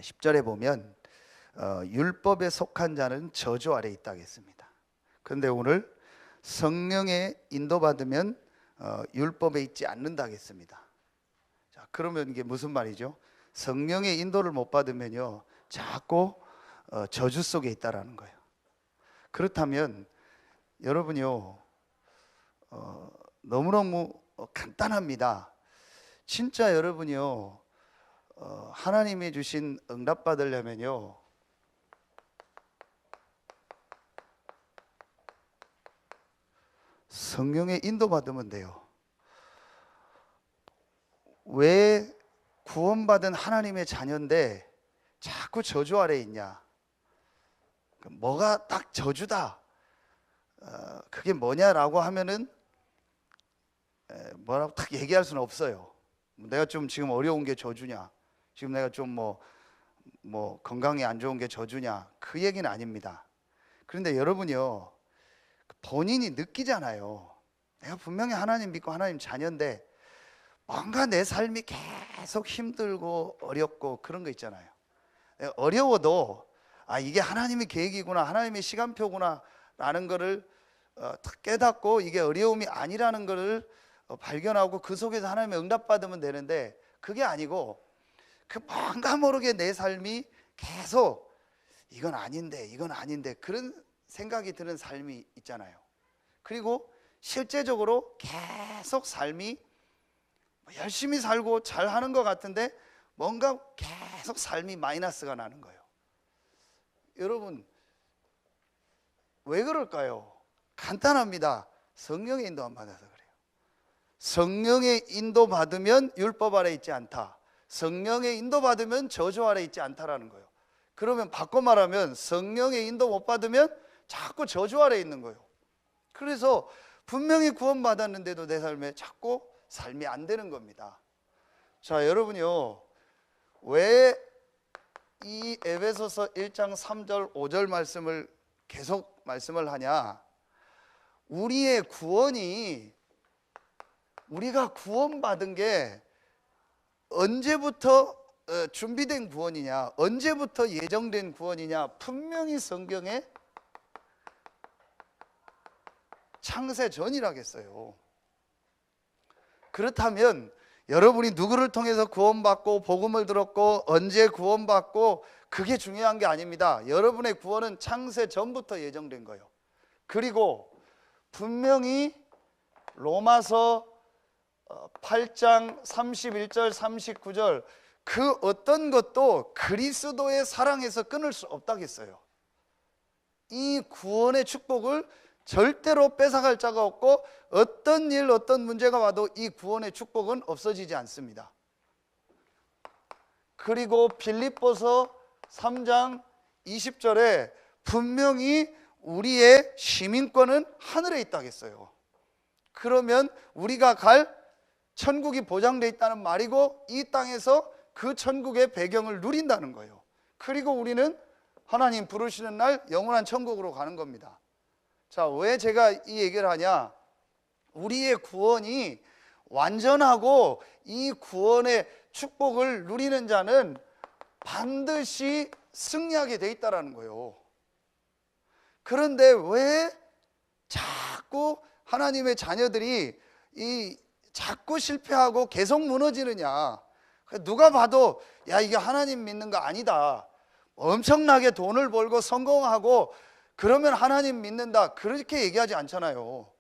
10절에 보면 율법에 속한 자는 저주 아래 있다 하겠습니다. 그런데 오늘 성령의 인도받으면 율법에 있지 않는다 하겠습니다. 자, 그러면 이게 무슨 말이죠? 성령의 인도를 못 받으면요 자꾸 저주 속에 있다라는 거예요. 그렇다면 여러분요 너무너무 간단합니다. 진짜 여러분이요 하나님이 주신 응답 받으려면요 성령의 인도 받으면 돼요. 왜 구원받은 하나님의 자녀인데 자꾸 저주 아래 있냐? 뭐가 딱 저주다. 그게 뭐냐라고 하면은 뭐라고 딱 얘기할 수는 없어요. 내가 좀 지금 어려운 게 저주냐? 지금 내가 좀 뭐 건강이 안 좋은 게 저주냐? 그 얘기는 아닙니다. 그런데 여러분이요 본인이 느끼잖아요. 내가 분명히 하나님 믿고 하나님 자녀인데 뭔가 내 삶이 계속 힘들고 어렵고 그런 거 있잖아요. 어려워도 이게 하나님의 계획이구나, 하나님의 시간표구나 라는 거를 깨닫고 이게 어려움이 아니라는 거를 발견하고 그 속에서 하나님의 응답 받으면 되는데 그게 아니고 그 뭔가 모르게 내 삶이 계속 이건 아닌데 그런 생각이 드는 삶이 있잖아요. 그리고 실제적으로 계속 삶이 열심히 살고 잘하는 것 같은데 뭔가 계속 삶이 마이너스가 나는 거예요. 여러분 왜 그럴까요? 간단합니다. 성령의 인도 안 받아서 그래요. 성령의 인도 받으면 율법 아래 있지 않다. 성령의 인도 받으면 저주 아래 있지 않다라는 거예요. 그러면 바꿔 말하면 성령의 인도 못 받으면 자꾸 저주 아래 있는 거예요. 그래서 분명히 구원받았는데도 내 삶에 자꾸 삶이 안 되는 겁니다. 자, 여러분요 왜 이 에베소서 1장 3절 5절 말씀을 계속 말씀을 하냐? 우리의 구원이 우리가 구원받은 게 언제부터 준비된 구원이냐, 언제부터 예정된 구원이냐, 분명히 성경에 창세 전이라겠어요. 그렇다면 여러분이 누구를 통해서 구원받고 복음을 들었고 언제 구원받고 그게 중요한 게 아닙니다. 여러분의 구원은 창세 전부터 예정된 거예요. 그리고 분명히 로마서 8장 31절 39절 그 어떤 것도 그리스도의 사랑에서 끊을 수 없다겠어요. 이 구원의 축복을 절대로 뺏어갈 자가 없고 어떤 일 어떤 문제가 와도 이 구원의 축복은 없어지지 않습니다. 그리고 빌립보서 3장 20절에 분명히 우리의 시민권은 하늘에 있다겠어요. 그러면 우리가 갈 천국이 보장되어 있다는 말이고 이 땅에서 그 천국의 배경을 누린다는 거예요. 그리고 우리는 하나님 부르시는 날 영원한 천국으로 가는 겁니다. 자, 왜 제가 이 얘기를 하냐? 우리의 구원이 완전하고 이 구원의 축복을 누리는 자는 반드시 승리하게 돼 있다는 거예요. 그런데 왜 자꾸 하나님의 자녀들이 자꾸 실패하고 계속 무너지느냐? 누가 봐도 야 이게 하나님 믿는 거 아니다. 엄청나게 돈을 벌고 성공하고 그러면 하나님 믿는다 그렇게 얘기하지 않잖아요.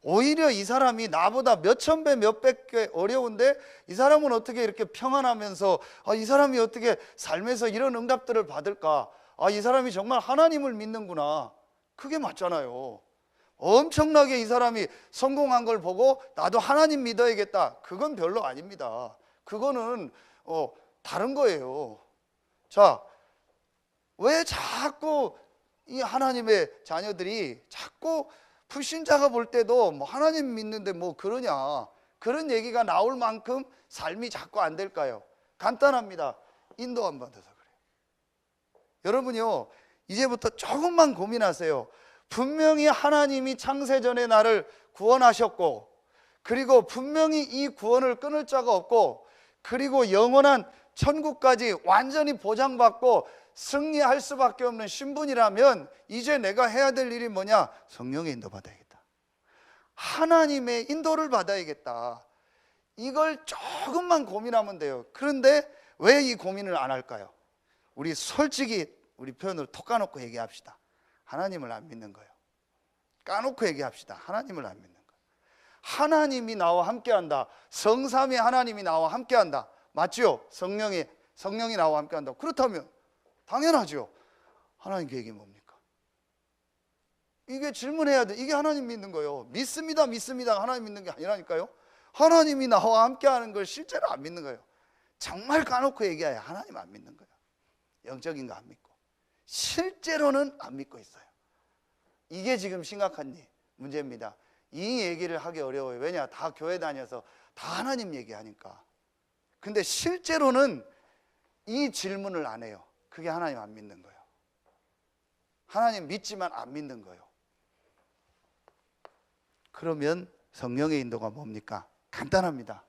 오히려 이 사람이 나보다 몇천 배 몇백 배 어려운데 이 사람은 어떻게 이렇게 평안하면서 이 사람이 어떻게 삶에서 이런 응답들을 받을까? 이 사람이 정말 하나님을 믿는구나. 그게 맞잖아요. 엄청나게 이 사람이 성공한 걸 보고 나도 하나님 믿어야겠다. 그건 별로 아닙니다. 그거는 다른 거예요. 자, 왜 자꾸 이 하나님의 자녀들이 자꾸 불신자가 볼 때도 뭐 하나님 믿는데 뭐 그러냐 그런 얘기가 나올 만큼 삶이 자꾸 안 될까요? 간단합니다. 인도 안 받아서 그래요. 여러분요 이제부터 조금만 고민하세요. 분명히 하나님이 창세전에 나를 구원하셨고 그리고 분명히 이 구원을 끊을 자가 없고 그리고 영원한 천국까지 완전히 보장받고 승리할 수밖에 없는 신분이라면 이제 내가 해야 될 일이 뭐냐? 성령의 인도 받아야겠다. 하나님의 인도를 받아야겠다. 이걸 조금만 고민하면 돼요. 그런데 왜 이 고민을 안 할까요? 우리 솔직히 우리 표현으로 톡 까놓고 얘기합시다. 하나님을 안 믿는 거예요. 까놓고 얘기합시다. 하나님을 안 믿는 거예요. 하나님이 나와 함께한다. 성삼위 하나님이 나와 함께한다. 맞죠? 성령이 나와 함께한다. 그렇다면 당연하죠. 하나님 계획이 뭡니까? 이게 질문해야 돼. 이게 하나님 믿는 거예요. 믿습니다, 믿습니다. 하나님 믿는 게 아니라니까요. 하나님이 나와 함께하는 걸 실제로 안 믿는 거예요. 정말 까놓고 얘기해야 하나님 안 믿는 거예요. 영적인 거 안 믿고 실제로는 안 믿고 있어요. 이게 지금 심각한 문제입니다. 이 얘기를 하기 어려워요. 왜냐? 다 교회 다녀서 다 하나님 얘기하니까. 근데 실제로는 이 질문을 안 해요. 그게 하나님 안 믿는 거예요. 하나님 믿지만 안 믿는 거예요. 그러면 성령의 인도가 뭡니까? 간단합니다.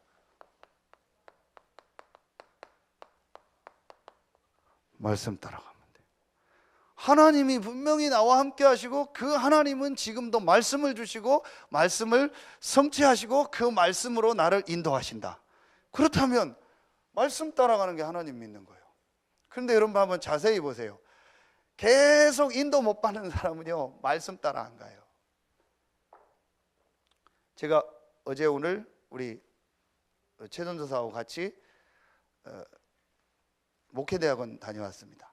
말씀 따라가면 돼요. 하나님이 분명히 나와 함께 하시고 그 하나님은 지금도 말씀을 주시고 말씀을 성취하시고 그 말씀으로 나를 인도하신다. 그렇다면 말씀 따라가는 게 하나님 믿는 거예요. 그런데 여러분 한번 자세히 보세요. 계속 인도 못 받는 사람은요, 말씀 따라 안 가요. 제가 어제 오늘 우리 최전도사하고 같이 목회대학원 다녀왔습니다.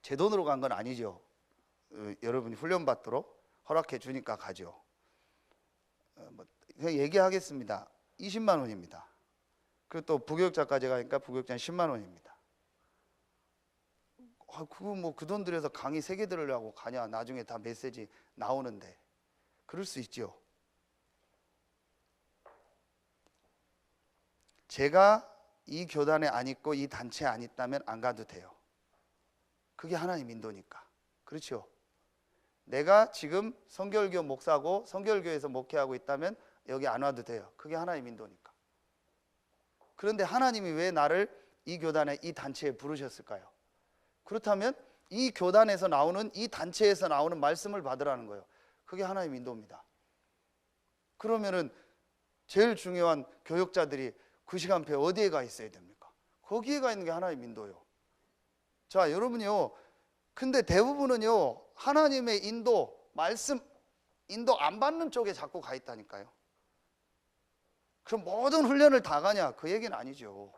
제 돈으로 간 건 아니죠. 여러분이 훈련 받도록 허락해 주니까 가죠. 그냥 얘기하겠습니다. 20만 원입니다. 그리고 또 부교육자까지 가니까 부교육자는 10만 원입니다. 그거 뭐 그 돈 들여서 강의 3개 들으려고 가냐? 나중에 다 메시지 나오는데. 그럴 수 있죠. 제가 이 교단에 안 있고 이 단체에 안 있다면 안 가도 돼요. 그게 하나님 인도니까. 그렇죠? 내가 지금 성결교 목사고 성결교에서 목회하고 있다면 여기 안 와도 돼요. 그게 하나님 인도니까. 그런데 하나님이 왜 나를 이 교단에 이 단체에 부르셨을까요? 그렇다면 이 교단에서 나오는 이 단체에서 나오는 말씀을 받으라는 거예요. 그게 하나님 인도입니다. 그러면은 제일 중요한 교역자들이 그 시간표에 어디에 가 있어야 됩니까? 거기에 가 있는 게 하나님 인도예요. 자, 여러분요. 근데 대부분은요, 하나님의 인도, 말씀 인도 안 받는 쪽에 자꾸 가 있다니까요. 그럼 모든 훈련을 다 가냐? 그 얘기는 아니죠.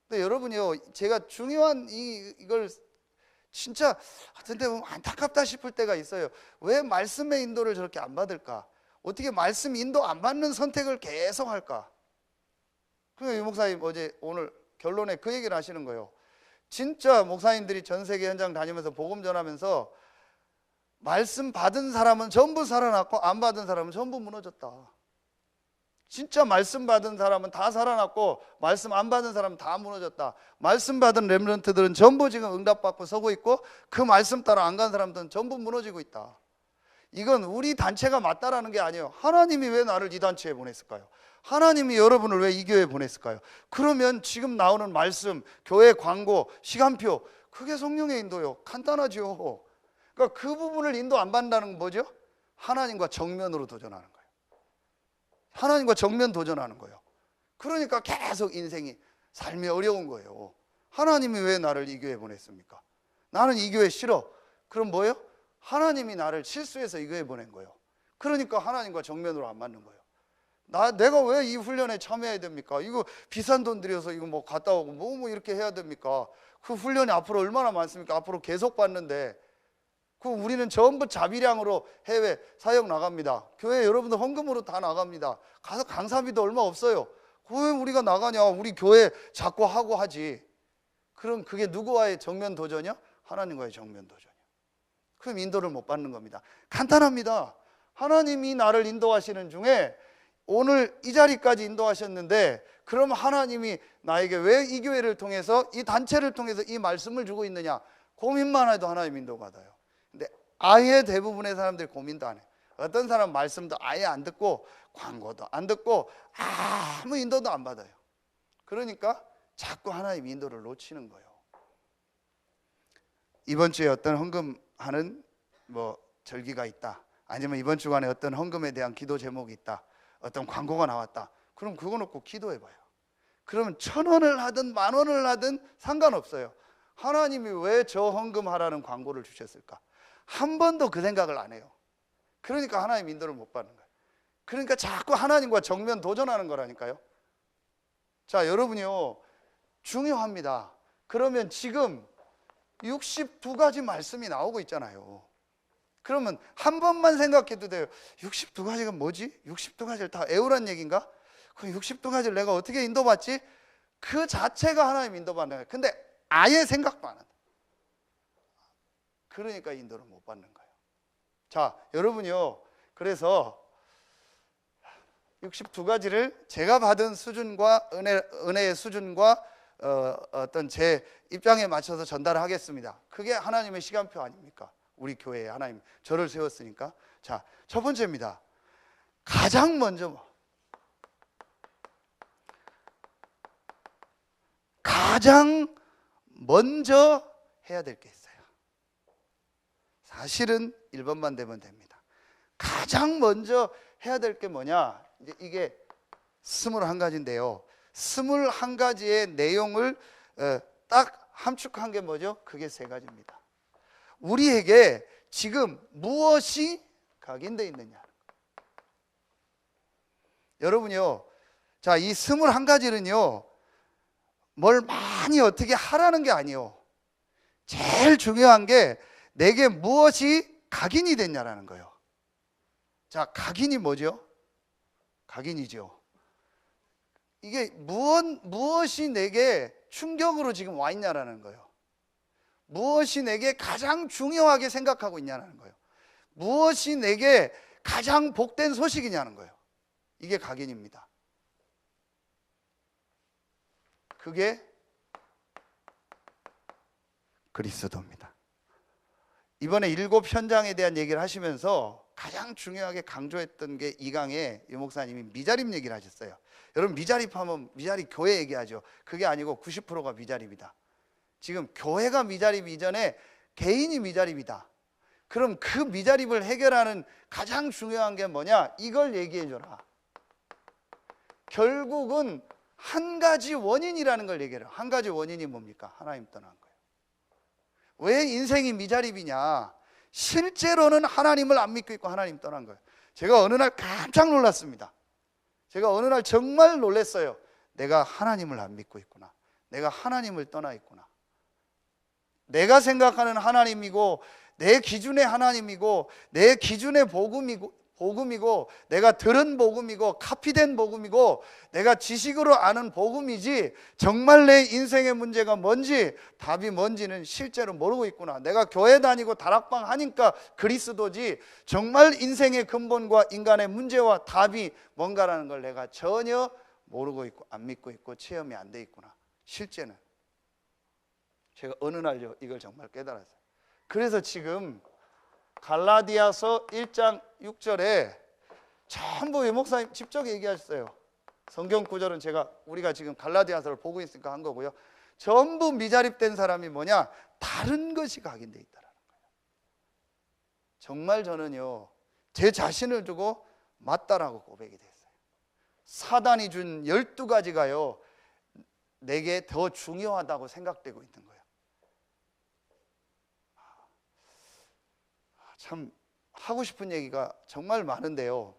근데 여러분요, 제가 중요한 이걸 진짜 하여튼 안타깝다 싶을 때가 있어요. 왜 말씀의 인도를 저렇게 안 받을까? 어떻게 말씀 인도 안 받는 선택을 계속 할까? 그러니까 유 목사님 어제 오늘 결론에 그 얘기를 하시는 거예요. 진짜 목사님들이 전 세계 현장 다니면서 복음 전하면서 말씀 받은 사람은 전부 살아났고 안 받은 사람은 전부 무너졌다. 진짜 말씀 받은 사람은 다 살아났고 말씀 안 받은 사람은 다 무너졌다. 말씀 받은 렘넌트들은 전부 지금 응답받고 서고 있고 그 말씀 따라 안 간 사람들은 전부 무너지고 있다. 이건 우리 단체가 맞다라는 게 아니에요. 하나님이 왜 나를 이 단체에 보냈을까요? 하나님이 여러분을 왜 이 교회에 보냈을까요? 그러면 지금 나오는 말씀, 교회 광고, 시간표, 그게 성령의 인도요. 간단하죠. 그러니까 그 부분을 인도 안 받는다는 건 뭐죠? 하나님과 정면으로 도전하는 거예요. 하나님과 정면 도전하는 거예요. 그러니까 계속 인생이 삶이 어려운 거예요. 하나님이 왜 나를 이 교회에 보냈습니까? 나는 이 교회 싫어. 그럼 뭐예요? 하나님이 나를 실수해서 이 교회에 보낸 거예요. 그러니까 하나님과 정면으로 안 맞는 거예요. 내가 왜 이 훈련에 참여해야 됩니까? 이거 비싼 돈 들여서 이거 뭐 갔다 오고 뭐 이렇게 해야 됩니까? 그 훈련이 앞으로 얼마나 많습니까? 앞으로 계속 받는데 그 우리는 전부 자비량으로 해외 사역 나갑니다. 교회 여러분들 헌금으로 다 나갑니다. 가서 강사비도 얼마 없어요. 왜 우리가 나가냐? 우리 교회 자꾸 하고 하지. 그럼 그게 누구와의 정면 도전이야? 하나님과의 정면 도전이야. 그럼 인도를 못 받는 겁니다. 간단합니다. 하나님이 나를 인도하시는 중에 오늘 이 자리까지 인도하셨는데 그럼 하나님이 나에게 왜 이 교회를 통해서 이 단체를 통해서 이 말씀을 주고 있느냐? 고민만 해도 하나님 인도 받아요. 근데 아예 대부분의 사람들이 고민도 안 해요. 어떤 사람 말씀도 아예 안 듣고 광고도 안 듣고 아무 인도도 안 받아요. 그러니까 자꾸 하나님 인도를 놓치는 거예요. 이번 주에 어떤 헌금하는 절기가 있다, 아니면 이번 주간에 어떤 헌금에 대한 기도 제목이 있다, 어떤 광고가 나왔다. 그럼 그거 놓고 기도해봐요. 그러면 1,000원을 하든 10,000원을 하든 상관없어요. 하나님이 왜 저 헌금하라는 광고를 주셨을까? 한 번도 그 생각을 안 해요. 그러니까 하나님 인도를 못 받는 거예요. 그러니까 자꾸 하나님과 정면 도전하는 거라니까요. 자, 여러분이요, 중요합니다. 그러면 지금 62가지 말씀이 나오고 있잖아요. 그러면 한 번만 생각해도 돼요. 62가지가 뭐지? 62가지를 다 외우란 얘기인가? 그럼 62가지를 내가 어떻게 인도받지? 그 자체가 하나님 인도받는 거예요. 근데 아예 생각도 안 한다. 그러니까 인도를 못 받는 거예요. 자, 여러분이요, 그래서 62가지를 제가 받은 수준과 은혜의 수준과 어떤 제 입장에 맞춰서 전달하겠습니다. 그게 하나님의 시간표 아닙니까? 우리 교회에 하나님 저를 세웠으니까. 자, 첫 번째입니다. 가장 먼저 해야 될 게 있어요. 사실은 1번만 되면 됩니다. 가장 먼저 해야 될 게 뭐냐? 이제 이게 21가지인데요. 21가지의 내용을 딱 함축한 게 뭐죠? 그게 3가지입니다. 우리에게 지금 무엇이 각인되어 있느냐? 여러분요, 자, 이 21가지는요, 뭘 많이 어떻게 하라는 게 아니에요. 제일 중요한 게 내게 무엇이 각인이 됐냐라는 거예요. 자, 각인이 뭐죠? 각인이죠. 이게 무엇이 내게 충격으로 지금 와 있냐라는 거예요. 무엇이 내게 가장 중요하게 생각하고 있냐는 거예요. 무엇이 내게 가장 복된 소식이냐는 거예요. 이게 각인입니다. 그게 그리스도입니다. 이번에 7 현장에 대한 얘기를 하시면서 가장 중요하게 강조했던 게 2강에 유 목사님이 미자립 얘기를 하셨어요. 여러분, 미자립하면 미자립 교회 얘기하죠. 그게 아니고 90%가 미자립이다. 지금 교회가 미자립 이전에 개인이 미자립이다. 그럼 그 미자립을 해결하는 가장 중요한 게 뭐냐? 이걸 얘기해 줘라. 결국은 한 가지 원인이라는 걸 얘기해요. 한 가지 원인이 뭡니까? 하나님 떠난 거예요. 왜 인생이 미자립이냐? 실제로는 하나님을 안 믿고 있고 하나님 떠난 거예요. 제가 어느 날 깜짝 놀랐습니다. 제가 어느 날 정말 놀랐어요. 내가 하나님을 안 믿고 있구나. 내가 하나님을 떠나 있구나. 내가 생각하는 하나님이고 내 기준의 하나님이고 내 기준의 복음이고 내가 들은 복음이고 카피된 복음이고 내가 지식으로 아는 복음이지 정말 내 인생의 문제가 뭔지 답이 뭔지는 실제로 모르고 있구나. 내가 교회 다니고 다락방 하니까 그리스도지 정말 인생의 근본과 인간의 문제와 답이 뭔가라는 걸 내가 전혀 모르고 있고 안 믿고 있고 체험이 안 돼 있구나. 실제는 제가 어느 날요 이걸 정말 깨달았어요. 그래서 지금 갈라디아서 1장 6절에 전부 유 목사님 직접 얘기하셨어요. 성경 구절은 우리가 지금 갈라디아서를 보고 있으니까 한 거고요. 전부 미자립된 사람이 뭐냐? 다른 것이 각인되어 있다는 거예요. 정말 저는요 제 자신을 두고 맞다라고 고백이 됐어요. 사단이 준 12가지가요 내게 더 중요하다고 생각되고 있는 거예요. 참 하고 싶은 얘기가 정말 많은데요.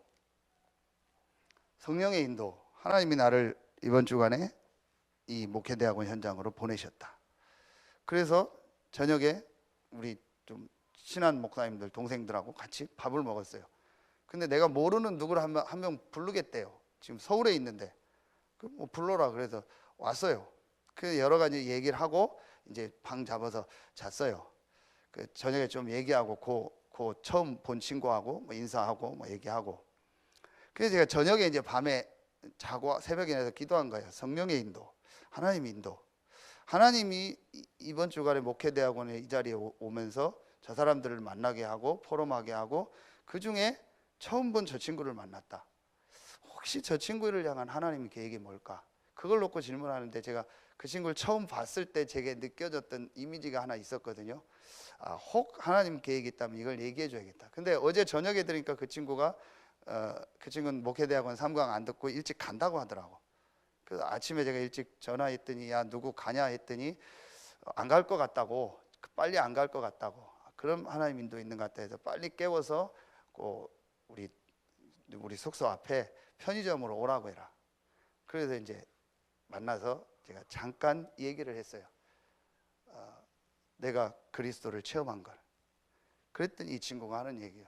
성령의 인도, 하나님이 나를 이번 주간에 이 목회대학원 현장으로 보내셨다. 그래서 저녁에 우리 좀 친한 목사님들 동생들하고 같이 밥을 먹었어요. 근데 내가 모르는 누구를 한 명 부르겠대요. 지금 서울에 있는데 뭐 불러라 그래서 왔어요. 그 여러 가지 얘기를 하고 이제 방 잡아서 잤어요. 그 저녁에 좀 얘기하고 그 처음 본 친구하고 뭐 인사하고 뭐 얘기하고. 그래서 제가 저녁에 이제 밤에 자고 새벽에 일어나서 기도한 거예요. 성령의 인도, 하나님의 인도. 하나님이 이번 주간에 목회대학원에 이 자리에 오면서 저 사람들을 만나게 하고 포럼하게 하고 그 중에 처음 본 저 친구를 만났다. 혹시 저 친구를 향한 하나님의 계획이 뭘까? 그걸 놓고 질문하는데, 제가 그 친구를 처음 봤을 때 제게 느껴졌던 이미지가 하나 있었거든요. 혹 하나님 계획이 있다면 이걸 얘기해 줘야겠다. 근데 어제 저녁에 들으니까 그 친구가 그 친구는 목회대학원 3강 안 듣고 일찍 간다고 하더라고. 그 아침에 제가 일찍 전화했더니, 야 누구 가냐 했더니 안 갈 것 같다고, 빨리 안 갈 것 같다고. 그럼 하나님 인도 있는 것 같다 해서 빨리 깨워서 우리 숙소 앞에 편의점으로 오라고 해라. 그래서 이제 만나서 제가 잠깐 얘기를 했어요. 내가 그리스도를 체험한 걸. 그랬더니 이 친구가 하는 얘기예요.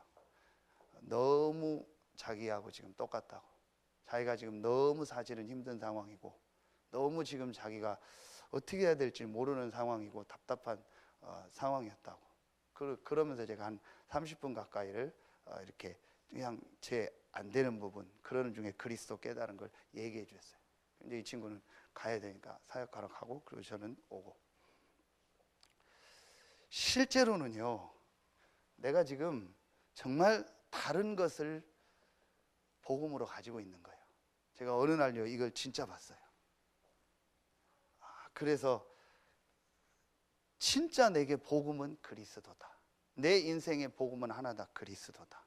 너무 자기하고 지금 똑같다고. 자기가 지금 너무 사실은 힘든 상황이고, 너무 지금 자기가 어떻게 해야 될지 모르는 상황이고 답답한 상황이었다고. 그러면서 제가 한 30분 가까이를 이렇게 그냥 제 안 되는 부분, 그러는 중에 그리스도 깨달은 걸 얘기해 줬어요. 이제 이 친구는 가야 되니까 사역하러 가고, 그리고 저는 오고. 실제로는요, 내가 지금 정말 다른 것을 복음으로 가지고 있는 거예요. 제가 어느 날요 이걸 진짜 봤어요. 그래서 진짜 내게 복음은 그리스도다. 내 인생의 복음은 하나다, 그리스도다.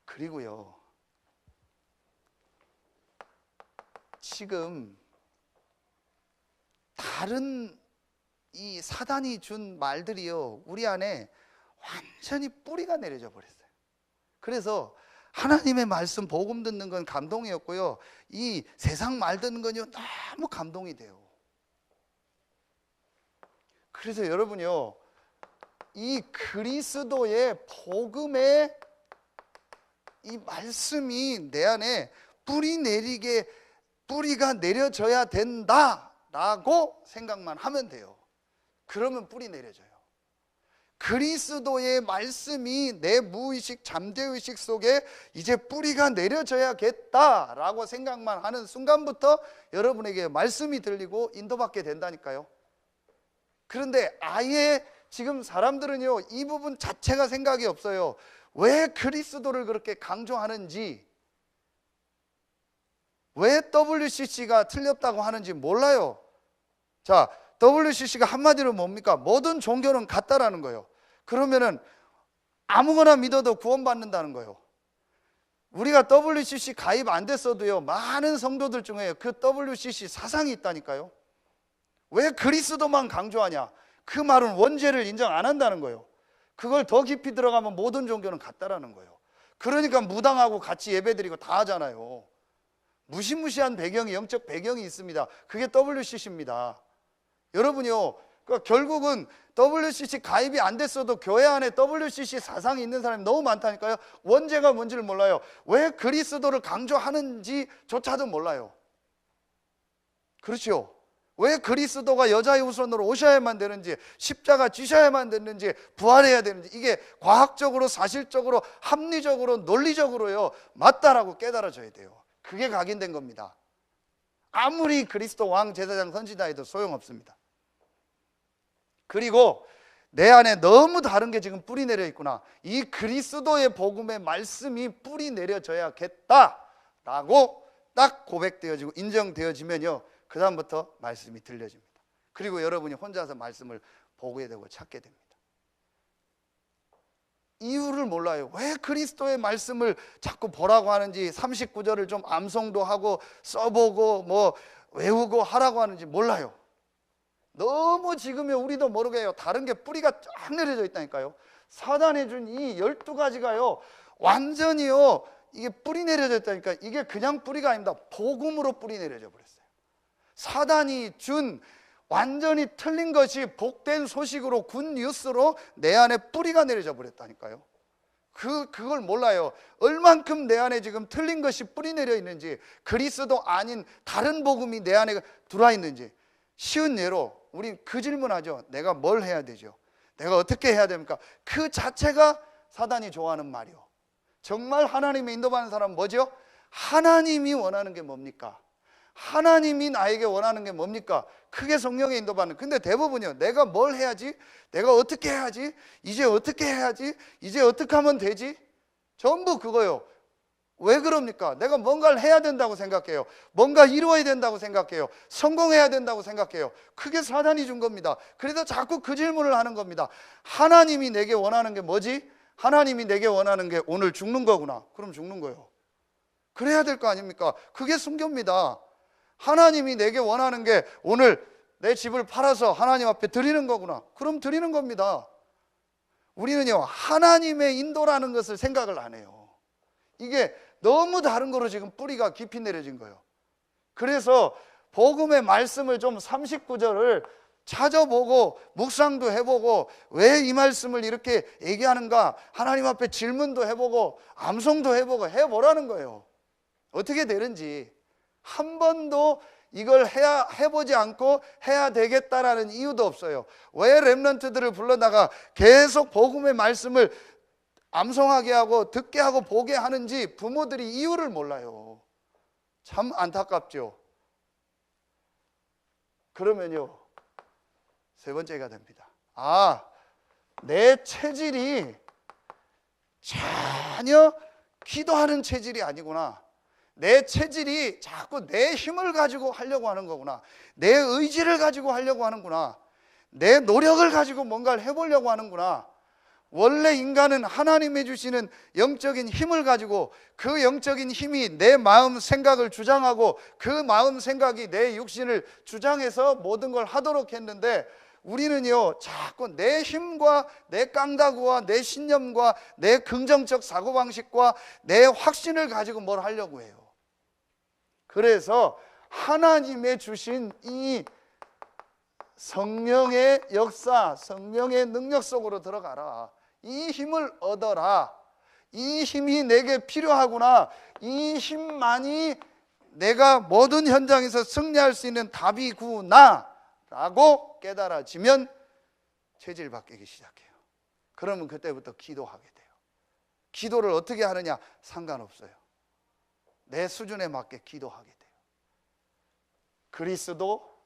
그리고요, 지금 다른 이 사단이 준 말들이요, 우리 안에 완전히 뿌리가 내려져 버렸어요. 그래서 하나님의 말씀 복음 듣는 건 감동이었고요, 이 세상 말 듣는 건요 너무 감동이 돼요. 그래서 여러분요, 이 그리스도의 복음의 이 말씀이 내 안에 뿌리가 내려져야 된다라고 생각만 하면 돼요. 그러면 뿌리 내려져요. 그리스도의 말씀이 내 무의식, 잠재의식 속에 이제 뿌리가 내려져야겠다라고 생각만 하는 순간부터 여러분에게 말씀이 들리고 인도받게 된다니까요. 그런데 아예 지금 사람들은요, 이 부분 자체가 생각이 없어요. 왜 그리스도를 그렇게 강조하는지, 왜 WCC가 틀렸다고 하는지 몰라요. 자, WCC가 한마디로 뭡니까? 모든 종교는 같다라는 거예요. 그러면은 아무거나 믿어도 구원받는다는 거예요. 우리가 WCC 가입 안 됐어도요, 많은 성도들 중에 그 WCC 사상이 있다니까요. 왜 그리스도만 강조하냐? 그 말은 원죄를 인정 안 한다는 거예요. 그걸 더 깊이 들어가면 모든 종교는 같다라는 거예요. 그러니까 무당하고 같이 예배드리고 다 하잖아요. 무시무시한 배경이, 영적 배경이 있습니다. 그게 WCC입니다. 여러분요, 그러니까 결국은 WCC 가입이 안 됐어도 교회 안에 WCC 사상이 있는 사람이 너무 많다니까요. 원죄가 뭔지를 몰라요. 왜 그리스도를 강조하는지조차도 몰라요. 그렇죠? 왜 그리스도가 여자의 후손으로 오셔야만 되는지, 십자가 지셔야만 되는지, 부활해야 되는지, 이게 과학적으로, 사실적으로, 합리적으로, 논리적으로요 맞다라고 깨달아져야 돼요. 그게 각인된 겁니다. 아무리 그리스도 왕, 제사장, 선지자 해도 소용없습니다. 그리고 내 안에 너무 다른 게 지금 뿌리 내려 있구나, 이 그리스도의 복음의 말씀이 뿌리 내려져야겠다라고 딱 고백되어지고 인정되어지면요, 그 다음부터 말씀이 들려집니다. 그리고 여러분이 혼자서 말씀을 보게 되고 찾게 됩니다. 이유를 몰라요. 왜 그리스도의 말씀을 자꾸 보라고 하는지, 39절을 좀 암송도 하고 써보고 뭐 외우고 하라고 하는지 몰라요. 너무 지금요, 우리도 모르게 해요. 다른 게 뿌리가 쫙 내려져 있다니까요. 사단이 준 이 12가지가요 완전히요, 이게 뿌리 내려져 있다니까. 이게 그냥 뿌리가 아닙니다. 복음으로 뿌리 내려져 버렸어요. 사단이 준 완전히 틀린 것이 복된 소식으로, 굿뉴스로 내 안에 뿌리가 내려져 버렸다니까요. 그걸 몰라요. 얼만큼 내 안에 지금 틀린 것이 뿌리 내려 있는지, 그리스도 아닌 다른 복음이 내 안에 들어와 있는지. 쉬운 예로 우리 그 질문하죠. 내가 뭘 해야 되죠? 내가 어떻게 해야 됩니까? 그 자체가 사단이 좋아하는 말이요. 정말 하나님의 인도받는 사람은 뭐죠? 하나님이 원하는 게 뭡니까? 하나님이 나에게 원하는 게 뭡니까? 그게 성령의 인도받는. 근데 대부분이요, 내가 뭘 해야지? 내가 어떻게 해야지? 이제 어떻게 해야지? 이제 어떻게 하면 되지? 전부 그거요. 왜 그럽니까? 내가 뭔가를 해야 된다고 생각해요. 뭔가 이루어야 된다고 생각해요. 성공해야 된다고 생각해요. 그게 사단이 준 겁니다. 그래서 자꾸 그 질문을 하는 겁니다. 하나님이 내게 원하는 게 뭐지? 하나님이 내게 원하는 게 오늘 죽는 거구나. 그럼 죽는 거예요. 그래야 될 거 아닙니까? 그게 순교입니다. 하나님이 내게 원하는 게 오늘 내 집을 팔아서 하나님 앞에 드리는 거구나. 그럼 드리는 겁니다. 우리는요, 하나님의 인도라는 것을 생각을 안 해요. 이게 너무 다른 거로 지금 뿌리가 깊이 내려진 거예요. 그래서 복음의 말씀을 좀 39절을 찾아보고 묵상도 해보고 왜 이 말씀을 이렇게 얘기하는가 하나님 앞에 질문도 해보고 암송도 해보고 해보라는 거예요. 어떻게 되는지. 한 번도 이걸 해보지 않고 해야 되겠다라는 이유도 없어요. 왜 렘넌트들을 불러다가 계속 복음의 말씀을 암송하게 하고 듣게 하고 보게 하는지 부모들이 이유를 몰라요. 참 안타깝죠. 그러면요, 세 번째가 됩니다. 내 체질이 전혀 기도하는 체질이 아니구나. 내 체질이 자꾸 내 힘을 가지고 하려고 하는 거구나. 내 의지를 가지고 하려고 하는구나. 내 노력을 가지고 뭔가를 해보려고 하는구나. 원래 인간은 하나님이 주시는 영적인 힘을 가지고 그 영적인 힘이 내 마음 생각을 주장하고 그 마음 생각이 내 육신을 주장해서 모든 걸 하도록 했는데, 우리는요 자꾸 내 힘과 내 깡다구와 내 신념과 내 긍정적 사고방식과 내 확신을 가지고 뭘 하려고 해요. 그래서 하나님의 주신 이 성령의 역사, 성령의 능력 속으로 들어가라. 이 힘을 얻어라. 이 힘이 내게 필요하구나. 이 힘만이 내가 모든 현장에서 승리할 수 있는 답이구나 라고 깨달아지면 체질 바뀌기 시작해요. 그러면 그때부터 기도하게 돼요. 기도를 어떻게 하느냐 상관없어요. 내 수준에 맞게 기도하게 돼요. 그리스도,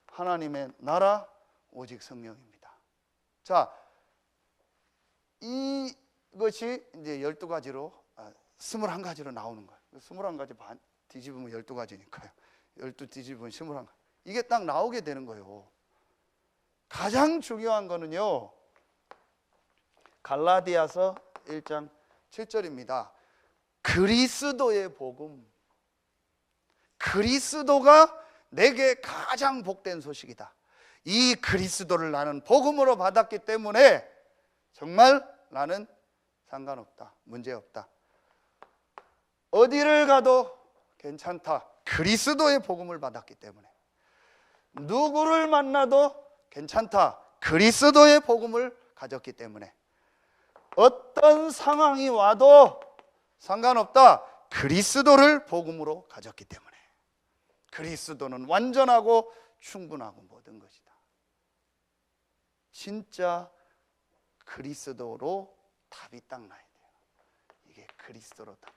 하나님의 나라, 오직 성령입니다. 자, 이것이 이제 12가지로 21가지로 나오는 거예요. 21가지 반 뒤집으면 12가지니까요. 12 뒤집으면 21가지. 이게 딱 나오게 되는 거예요. 가장 중요한 거는요, 갈라디아서 1장 7절입니다. 그리스도의 복음. 그리스도가 내게 가장 복된 소식이다. 이 그리스도를 나는 복음으로 받았기 때문에 정말 나는 상관없다. 문제없다. 어디를 가도 괜찮다. 그리스도의 복음을 받았기 때문에. 누구를 만나도 괜찮다. 그리스도의 복음을 가졌기 때문에. 어떤 상황이 와도 상관없다. 그리스도를 복음으로 가졌기 때문에. 그리스도는 완전하고 충분하고 모든 것이다. 진짜 그리스도로 답이 딱 나야 돼요. 이게 그리스도로 답.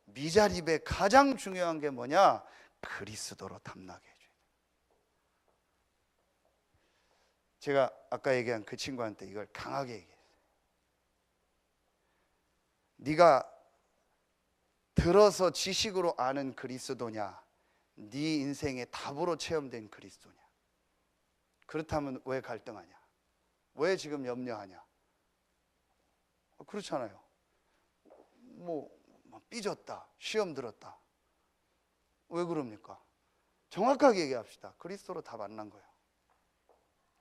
미자립의 가장 중요한 게 뭐냐? 그리스도로 답나게 해줘야 돼요. 제가 아까 얘기한 그 친구한테 이걸 강하게 얘기했어요. 네가 들어서 지식으로 아는 그리스도냐, 네 인생의 답으로 체험된 그리스도냐? 그렇다면 왜 갈등하냐? 왜 지금 염려하냐? 그렇잖아요. 뭐 삐졌다, 시험 들었다. 왜 그럽니까? 정확하게 얘기합시다. 그리스도로 답 안 난 거예요.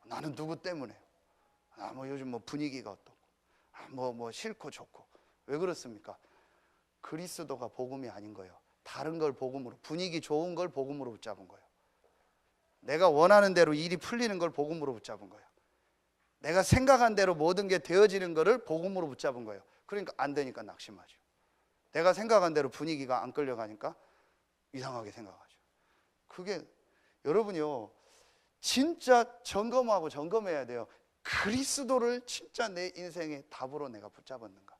나는 누구 때문에? 요즘 분위기가 어떻고, 뭐 싫고 좋고. 왜 그렇습니까? 그리스도가 복음이 아닌 거예요. 다른 걸 복음으로, 분위기 좋은 걸 복음으로 붙잡은 거예요. 내가 원하는 대로 일이 풀리는 걸 복음으로 붙잡은 거예요. 내가 생각한 대로 모든 게 되어지는 거를 복음으로 붙잡은 거예요. 그러니까 안 되니까 낙심하죠. 내가 생각한 대로 분위기가 안 끌려가니까 이상하게 생각하죠. 그게 여러분이요, 진짜 점검하고 점검해야 돼요. 그리스도를 진짜 내 인생의 답으로 내가 붙잡았는가?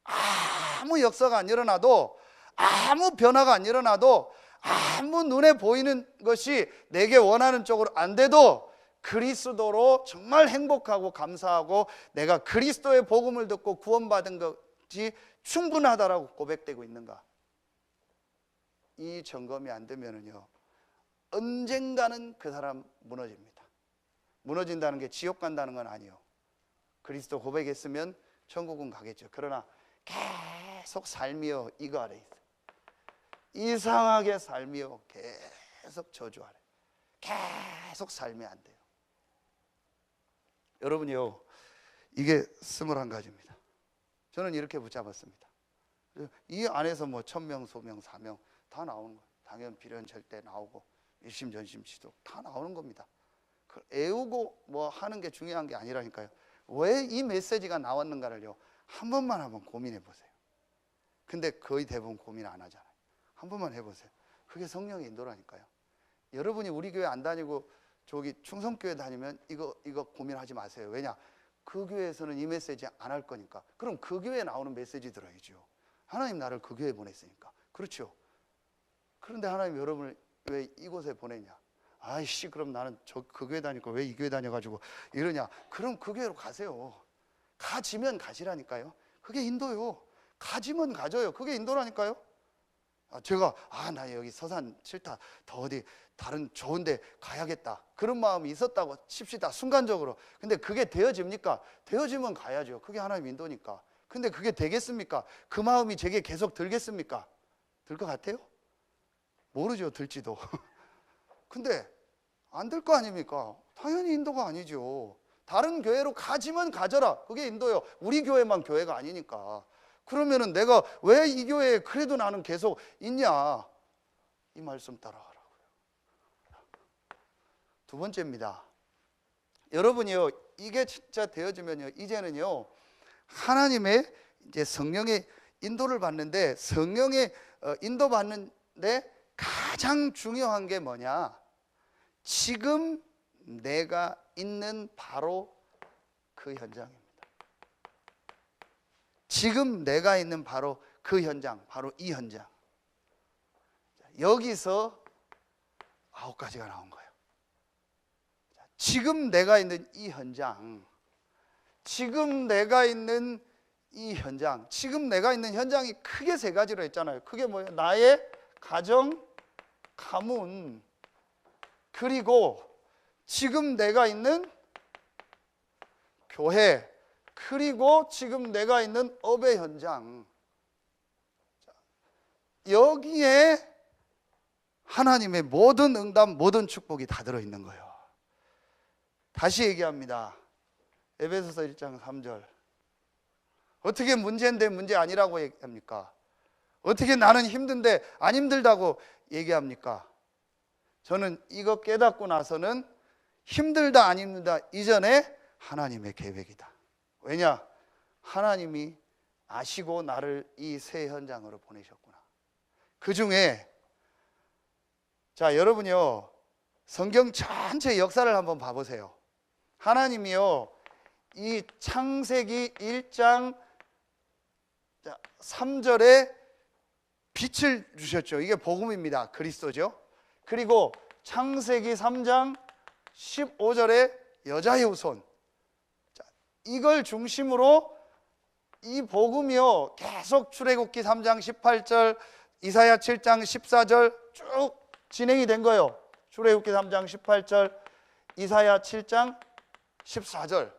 아무 역사가 안 일어나도, 아무 변화가 안 일어나도, 아무 눈에 보이는 것이 내게 원하는 쪽으로 안 돼도 그리스도로 정말 행복하고 감사하고 내가 그리스도의 복음을 듣고 구원받은 것이 충분하다라고 고백되고 있는가? 이 점검이 안 되면은요, 언젠가는 그 사람 무너집니다. 무너진다는 게 지옥 간다는 건 아니에요. 그리스도 고백했으면 천국은 가겠죠. 그러나 계속 삶이요 이거 아래 있어요. 이상하게 삶이요 계속 저주 아래, 계속 삶이 안 돼요. 여러분이요, 이게 21가지입니다. 저는 이렇게 붙잡았습니다. 이 안에서 뭐 천명, 소명, 사명 다 나오는 거예요. 당연, 비련, 절대 나오고 일심, 전심, 지도 다 나오는 겁니다. 애우고 뭐 하는 게 중요한 게 아니라니까요. 왜 이 메시지가 나왔는가를요, 한번 고민해 보세요. 근데 거의 대부분 고민 안 하잖아요. 한 번만 해보세요. 그게 성령의 인도라니까요. 여러분이 우리 교회 안 다니고 저기 충성교회 다니면 이거 고민하지 마세요. 왜냐? 그 교회에서는 이 메시지 안 할 거니까. 그럼 그 교회에 나오는 메시지 들어야죠. 하나님 나를 그 교회에 보냈으니까. 그렇죠? 그런데 하나님 여러분을 왜 이곳에 보내냐? 아이씨, 그럼 나는 그 교회 다니까 왜 이 교회 다녀가지고 이러냐? 그럼 그 교회로 가세요. 가지면 가시라니까요. 그게 인도요. 가지면 가져요. 그게 인도라니까요. 제가 나 여기 서산 싫다, 더 어디 다른 좋은데 가야겠다, 그런 마음이 있었다고 칩시다, 순간적으로. 근데 그게 되어집니까? 되어지면 가야죠. 그게 하나님 인도니까. 근데 그게 되겠습니까? 그 마음이 제게 계속 들겠습니까? 들 것 같아요? 모르죠, 들지도. 근데 안 될 거 아닙니까? 당연히 인도가 아니죠. 다른 교회로 가지면 가져라, 그게 인도요. 우리 교회만 교회가 아니니까. 그러면은 내가 왜 이 교회에 그래도 나는 계속 있냐? 이 말씀 따라가라고요. 두 번째입니다. 여러분이요, 이게 진짜 되어지면요, 이제는요, 하나님의 이제 성령의 인도를 받는데, 성령의 인도 받는데 가장 중요한 게 뭐냐? 지금 내가 있는 바로 그 현장입니다. 지금 내가 있는 바로 그 현장, 바로 이 현장. 여기서 9가지가 나온 거예요. 지금 내가 있는 이 현장, 지금 내가 있는 이 현장, 지금 내가 있는 현장이 크게 3가지로 했잖아요. 그게 뭐예요? 나의 가정, 가문, 그리고 지금 내가 있는 교회, 그리고 지금 내가 있는 업의 현장. 여기에 하나님의 모든 응답, 모든 축복이 다 들어있는 거예요. 다시 얘기합니다. 에베소서 1장 3절. 어떻게 문제인데 문제 아니라고 얘기합니까? 어떻게 나는 힘든데 안 힘들다고 얘기합니까? 저는 이거 깨닫고 나서는 힘들다 안 힘들다 이전에 하나님의 계획이다. 왜냐? 하나님이 아시고 나를 이 새 현장으로 보내셨구나. 그 중에, 자, 여러분이요, 성경 전체 역사를 한번 봐보세요. 하나님이요, 이 창세기 1장 3절에 빛을 주셨죠. 이게 복음입니다. 그리스도죠. 그리고 창세기 3장 15절에 여자의 후손. 자, 이걸 중심으로 이 복음이요, 계속 출애굽기 3장 18절, 이사야 7장 14절 쭉 진행이 된 거예요. 출애굽기 3장 18절, 이사야 7장 14절.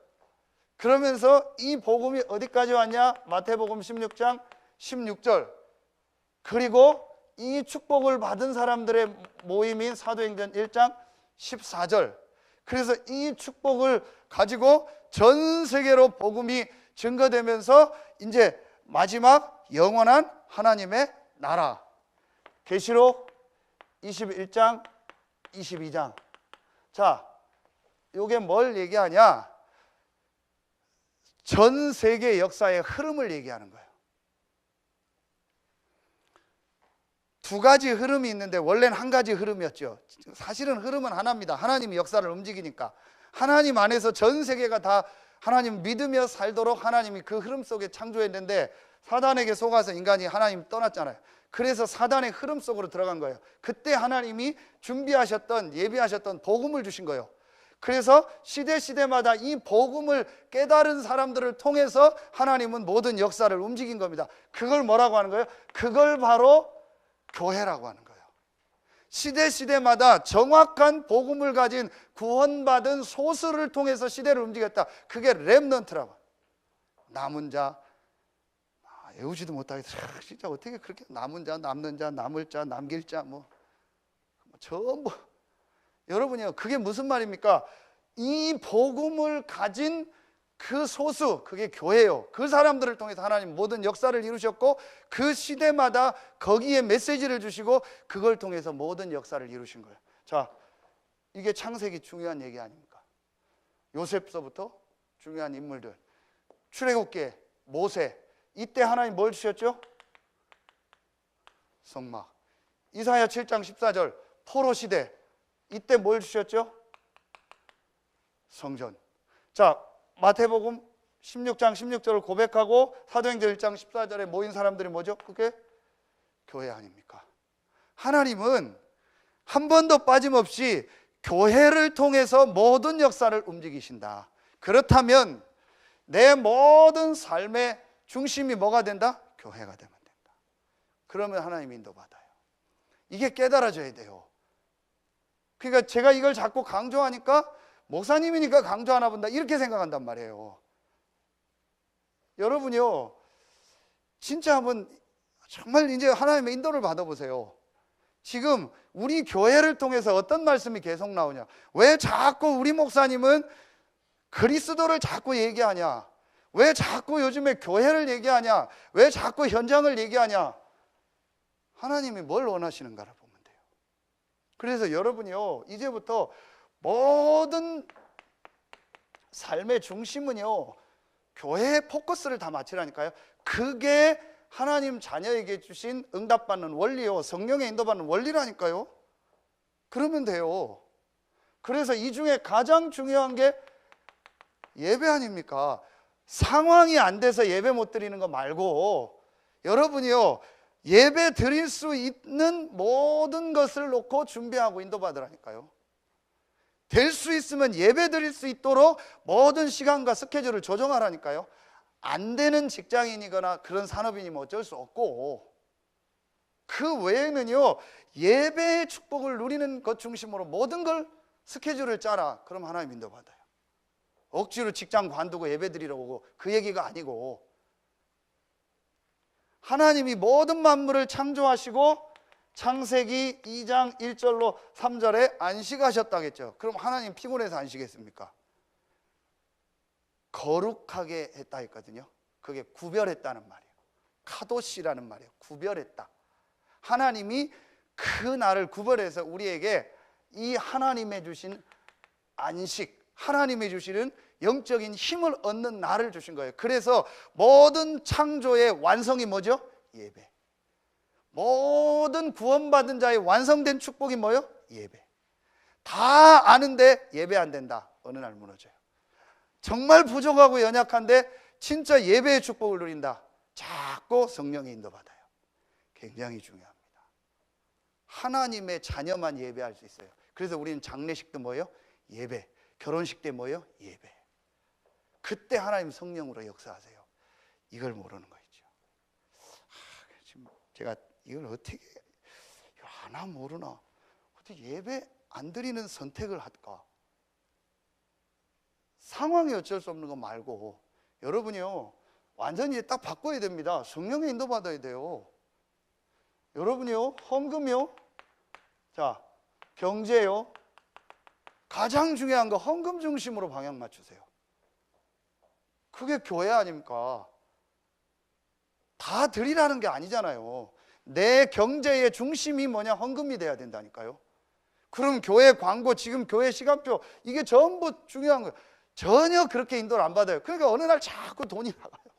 그러면서 이 복음이 어디까지 왔냐? 마태복음 16장 16절. 그리고 이 축복을 받은 사람들의 모임인 사도행전 1장 14절. 그래서 이 축복을 가지고 전 세계로 복음이 증거되면서 이제 마지막 영원한 하나님의 나라. 계시록 21장 22장. 자, 요게 뭘 얘기하냐? 전 세계 역사의 흐름을 얘기하는 거예요. 2가지 흐름이 있는데 원래는 1가지 흐름이었죠. 사실은 흐름은 하나입니다. 하나님이 역사를 움직이니까. 하나님 안에서 전 세계가 다 하나님 믿으며 살도록 하나님이 그 흐름 속에 창조했는데, 사단에게 속아서 인간이 하나님 떠났잖아요. 그래서 사단의 흐름 속으로 들어간 거예요. 그때 하나님이 준비하셨던, 예비하셨던 복음을 주신 거예요. 그래서 시대마다 이 복음을 깨달은 사람들을 통해서 하나님은 모든 역사를 움직인 겁니다. 그걸 뭐라고 하는 거예요? 그걸 바로 교회라고 하는 거예요. 시대마다 정확한 복음을 가진 구원받은 소수를 통해서 시대를 움직였다. 그게 렘넌트라고. 남은 자, 외우지도 못하겠어. 진짜 어떻게 그렇게 남은 자, 남는 자, 남을 자, 남길 자, 전부. 여러분이요, 그게 무슨 말입니까? 이 복음을 가진 그 소수, 그게 교회예요. 그 사람들을 통해서 하나님 모든 역사를 이루셨고, 그 시대마다 거기에 메시지를 주시고, 그걸 통해서 모든 역사를 이루신 거예요. 자, 이게 창세기 중요한 얘기 아닙니까? 요셉서부터 중요한 인물들, 출애굽기, 모세, 이때 하나님 뭘 주셨죠? 성막. 이사야 7장 14절 포로 시대, 이때 뭘 주셨죠? 성전. 자, 마태복음 16장 16절을 고백하고 사도행전 1장 14절에 모인 사람들이 뭐죠? 그게 교회 아닙니까? 하나님은 한 번도 빠짐없이 교회를 통해서 모든 역사를 움직이신다. 그렇다면 내 모든 삶의 중심이 뭐가 된다? 교회가 되면 된다. 그러면 하나님 인도받아요. 이게 깨달아져야 돼요. 그러니까 제가 이걸 자꾸 강조하니까 목사님이니까 강조하나 본다 이렇게 생각한단 말이에요. 여러분이요, 진짜 한번 정말 이제 하나님의 인도를 받아보세요. 지금 우리 교회를 통해서 어떤 말씀이 계속 나오냐? 왜 자꾸 우리 목사님은 그리스도를 자꾸 얘기하냐? 왜 자꾸 요즘에 교회를 얘기하냐? 왜 자꾸 현장을 얘기하냐? 하나님이 뭘 원하시는가를 보면 돼요. 그래서 여러분이요, 이제부터 모든 삶의 중심은요, 교회에 포커스를 다 맞추라니까요. 그게 하나님 자녀에게 주신 응답받는 원리요, 성령의 인도받는 원리라니까요. 그러면 돼요. 그래서 이 중에 가장 중요한 게 예배 아닙니까? 상황이 안 돼서 예배 못 드리는 거 말고, 여러분이요, 예배 드릴 수 있는 모든 것을 놓고 준비하고 인도받으라니까요. 될 수 있으면 예배 드릴 수 있도록 모든 시간과 스케줄을 조정하라니까요. 안 되는 직장인이거나 그런 산업인이면 어쩔 수 없고, 그 외에는요, 예배의 축복을 누리는 것 중심으로 모든 걸 스케줄을 짜라. 그럼 하나님 인도받아요. 억지로 직장 관두고 예배 드리러 오고 그 얘기가 아니고, 하나님이 모든 만물을 창조하시고 창세기 2장 1절로 3절에 안식하셨다겠죠. 그럼 하나님 피곤해서 안식했습니까? 거룩하게 했다 했거든요. 그게 구별했다는 말이에요. 카도시라는 말이에요. 구별했다. 하나님이 그 날을 구별해서 우리에게 이 하나님의 주신 안식, 하나님이 주시는 영적인 힘을 얻는 날을 주신 거예요. 그래서 모든 창조의 완성이 뭐죠? 예배. 모든 구원받은 자의 완성된 축복이 뭐예요? 예배. 다 아는데 예배 안 된다. 어느 날 무너져요. 정말 부족하고 연약한데 진짜 예배의 축복을 누린다. 자꾸 성령의 인도받아요. 굉장히 중요합니다. 하나님의 자녀만 예배할 수 있어요. 그래서 우리는 장례식도 뭐예요? 예배. 결혼식 때 뭐예요? 예배. 그때 하나님 성령으로 역사하세요. 이걸 모르는 거 있죠. 지금 제가 이걸 어떻게 하나 모르나, 어떻게 예배 안 드리는 선택을 할까? 상황이 어쩔 수 없는 거 말고, 여러분이요, 완전히 딱 바꿔야 됩니다. 성령의 인도 받아야 돼요. 여러분이요, 헌금이요, 자, 경제요, 가장 중요한 거 헌금 중심으로 방향 맞추세요. 그게 교회 아닙니까? 다 드리라는 게 아니잖아요. 내 경제의 중심이 뭐냐? 헌금이 돼야 된다니까요. 그럼 교회 광고, 지금 교회 시간표, 이게 전부 중요한 거예요. 전혀 그렇게 인도를 안 받아요. 그러니까 어느 날 자꾸 돈이 나가요.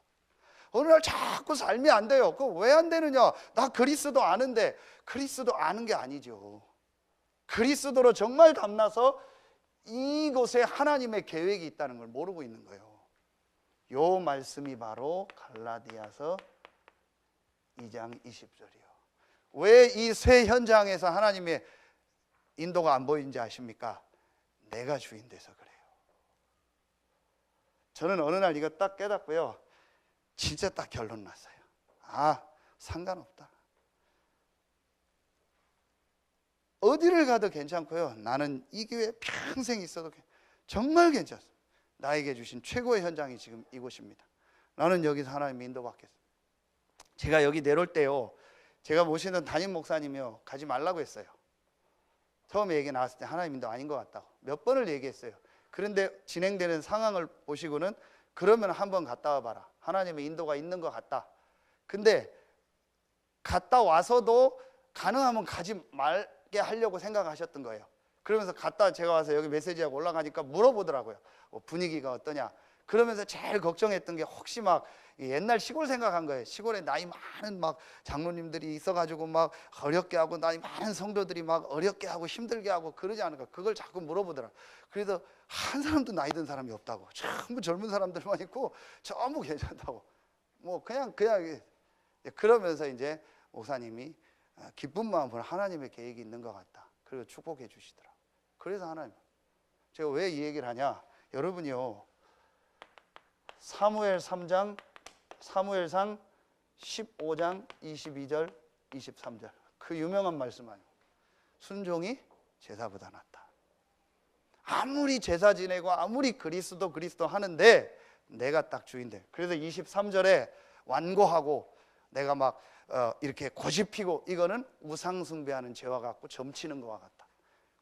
어느 날 자꾸 삶이 안 돼요. 그거 왜 안 되느냐? 나 그리스도 아는데. 그리스도 아는 게 아니죠. 그리스도로 정말 담나서 이곳에 하나님의 계획이 있다는 걸 모르고 있는 거예요. 요 말씀이 바로 갈라디아서 2장 20절이요. 왜 이 새 현장에서 하나님의 인도가 안 보이는지 아십니까? 내가 주인 돼서 그래요. 저는 어느 날 이거 딱 깨닫고요, 진짜 딱 결론 났어요. 아, 상관없다. 어디를 가도 괜찮고요, 나는 이 교회에 평생 있어도 정말 괜찮습니다. 나에게 주신 최고의 현장이 지금 이곳입니다. 나는 여기서 하나님의 인도받겠습니다. 제가 여기 내려올 때요, 제가 모시는 담임 목사님이요, 가지 말라고 했어요. 처음에 얘기 나왔을 때 하나님 인도 아닌 것 같다고 몇 번을 얘기했어요. 그런데 진행되는 상황을 보시고는 그러면 한번 갔다 와봐라, 하나님의 인도가 있는 것 같다. 근데 갔다 와서도 가능하면 가지 말게 하려고 생각하셨던 거예요. 그러면서 갔다 제가 와서 여기 메시지하고 올라가니까 물어보더라고요. 분위기가 어떠냐. 그러면서 제일 걱정했던 게 혹시 막 옛날 시골 생각한 거예요. 시골에 나이 많은 막 장로님들이 있어가지고 막 어렵게 하고, 나이 많은 성도들이 막 어렵게 하고 힘들게 하고 그러지 않을까, 그걸 자꾸 물어보더라. 그래서 한 사람도 나이 든 사람이 없다고, 전부 젊은 사람들만 있고 전부 괜찮다고, 뭐 그냥 그러면서 이제 목사님이 기쁜 마음으로 하나님의 계획이 있는 것 같다, 그리고 축복해 주시더라. 그래서 하나님, 제가 왜 이 얘기를 하냐, 여러분이요, 사무엘상 15장 22절 23절 그 유명한 말씀 아니에요. 순종이 제사보다 낫다. 아무리 제사 지내고 아무리 그리스도 하는데 내가 딱 주인돼. 그래서 23절에 완고하고 내가 막 이렇게 고집피고, 이거는 우상 숭배하는 죄와 같고 점치는 것과 같다.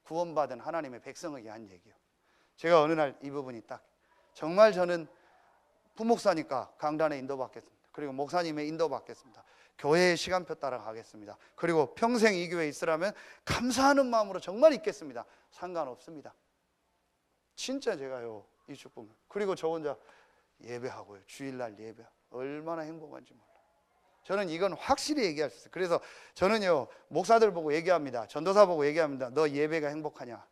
구원받은 하나님의 백성에게 한 얘기요. 제가 어느 날 이 부분이 딱, 정말 저는 부목사니까 강단에 인도받겠습니다. 그리고 목사님의 인도받겠습니다. 교회의 시간표 따라 가겠습니다. 그리고 평생 이 교회에 있으라면 감사하는 마음으로 정말 있겠습니다. 상관없습니다. 진짜 제가요, 이 축복을. 그리고 저 혼자 예배하고요, 주일날 예배, 얼마나 행복한지 몰라요. 저는 이건 확실히 얘기할 수 있어요. 그래서 저는요, 목사들 보고 얘기합니다. 전도사 보고 얘기합니다. 너 예배가 행복하냐?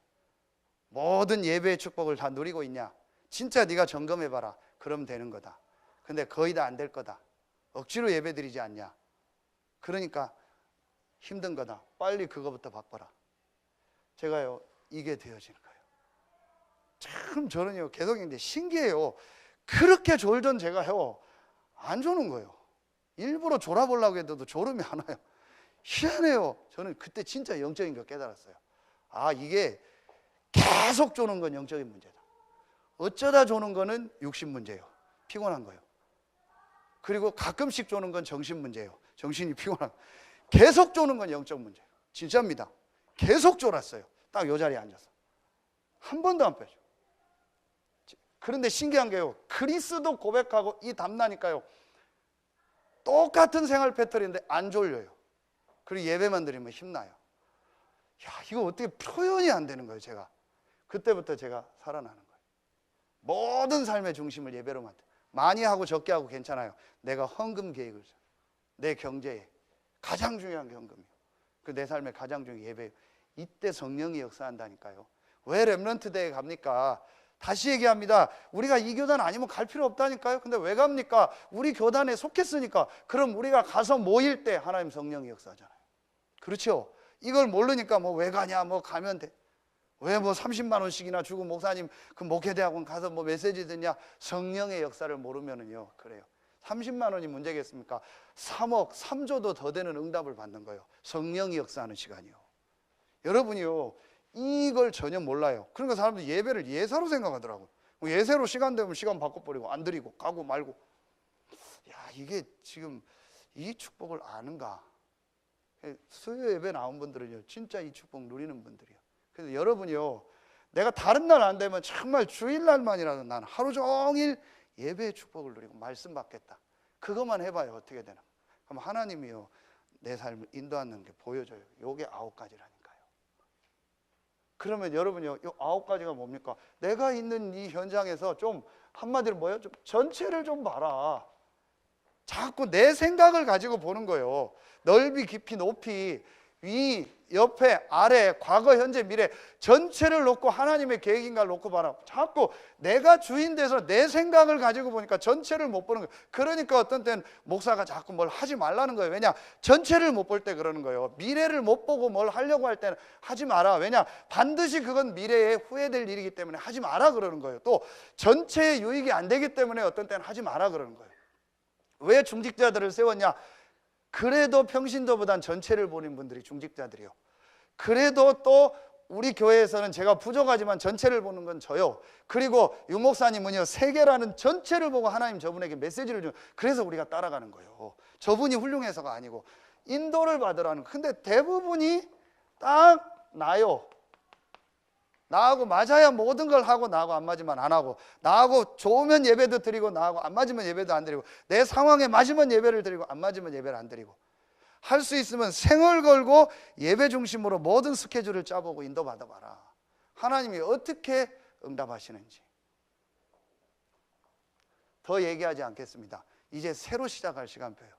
모든 예배의 축복을 다 누리고 있냐? 진짜 네가 점검해봐라. 그러면 되는 거다. 근데 거의 다 안 될 거다. 억지로 예배 드리지 않냐? 그러니까 힘든 거다. 빨리 그거부터 바꿔라. 제가요, 이게 되어지는 거예요. 참 저는요, 계속 이제 신기해요. 그렇게 졸던 제가요, 안 조는 거예요. 일부러 졸아보려고 해도 졸음이 안 와요. 희한해요. 저는 그때 진짜 영적인 걸 깨달았어요. 아, 이게 계속 조는 건 영적인 문제다. 어쩌다 조는 거는 육신 문제예요. 피곤한 거예요. 그리고 가끔씩 조는 건 정신 문제예요. 정신이 피곤한. 계속 조는 건 영적 문제예요. 진짜입니다. 계속 졸았어요. 딱 이 자리에 앉아서 한 번도 안 빼죠. 그런데 신기한 게요, 그리스도 고백하고 이 담나니까요, 똑같은 생활 패턴인데 안 졸려요. 그리고 예배만 드리면 힘나요. 야, 이거 어떻게 표현이 안 되는 거예요. 제가 그때부터 제가 살아나는 거예요. 모든 삶의 중심을 예배로 만들. 많이 하고 적게 하고 괜찮아요. 내가 헌금 계획을, 내 경제에 가장 중요한 게 헌금이에요. 그 내 삶의 가장 중요한 예배예요. 이때 성령이 역사한다니까요. 왜 렘넌트 대회 갑니까? 다시 얘기합니다. 우리가 이 교단 아니면 갈 필요 없다니까요. 근데 왜 갑니까? 우리 교단에 속했으니까. 그럼 우리가 가서 모일 때 하나님 성령이 역사하잖아요. 그렇죠? 이걸 모르니까 뭐 왜 가냐, 뭐 가면 돼. 왜 뭐 30만 원씩이나 주고 목사님 그 목회대학원 가서 뭐 메시지 듣냐? 성령의 역사를 모르면은요, 그래요. 30만 원이 문제겠습니까? 3억, 3조도 더 되는 응답을 받는 거예요. 성령이 역사하는 시간이요. 여러분이요, 이걸 전혀 몰라요. 그러니까 사람들이 예배를 예사로 생각하더라고요. 예세로 시간 되면 시간 바꿔버리고 안 드리고 가고 말고. 야, 이게 지금 이 축복을 아는가? 수요 예배 나온 분들은요, 진짜 이 축복 누리는 분들이에요. 그래서 여러분이요, 내가 다른 날 안 되면 정말 주일날만이라도 나는 하루 종일 예배의 축복을 누리고 말씀 받겠다. 그것만 해봐요. 어떻게 되나? 그럼 하나님이요, 내 삶을 인도하는 게 보여줘요. 요게 9가지라니까요. 그러면 여러분이요, 요 9가지가 뭡니까? 내가 있는 이 현장에서 좀 한마디로 뭐예요? 좀 전체를 좀 봐라. 자꾸 내 생각을 가지고 보는 거예요. 넓이, 깊이, 높이, 위, 옆에, 아래, 과거, 현재, 미래 전체를 놓고 하나님의 계획인가를 놓고 봐라. 자꾸 내가 주인 돼서 내 생각을 가지고 보니까 전체를 못 보는 거예요. 그러니까 어떤 때는 목사가 자꾸 뭘 하지 말라는 거예요. 왜냐? 전체를 못 볼 때 그러는 거예요. 미래를 못 보고 뭘 하려고 할 때는 하지 마라. 왜냐? 반드시 그건 미래에 후회될 일이기 때문에 하지 마라 그러는 거예요. 또 전체의 유익이 안 되기 때문에 어떤 때는 하지 마라 그러는 거예요. 왜 중직자들을 세웠냐? 그래도 평신도보단 전체를 보는 분들이 중직자들이요. 그래도 또 우리 교회에서는 제가 부족하지만 전체를 보는 건 저요. 그리고 유 목사님은요, 세계라는 전체를 보고 하나님 저분에게 메시지를 주는, 그래서 우리가 따라가는 거예요. 저분이 훌륭해서가 아니고 인도를 받으라는. 근데 대부분이 딱 나요. 나하고 맞아야 모든 걸 하고 나하고 안 맞으면 안 하고, 나하고 좋으면 예배도 드리고 나하고 안 맞으면 예배도 안 드리고, 내 상황에 맞으면 예배를 드리고 안 맞으면 예배를 안 드리고, 할 수 있으면 생을 걸고 예배 중심으로 모든 스케줄을 짜보고 인도받아 봐라. 하나님이 어떻게 응답하시는지. 더 얘기하지 않겠습니다. 이제 새로 시작할 시간표예요.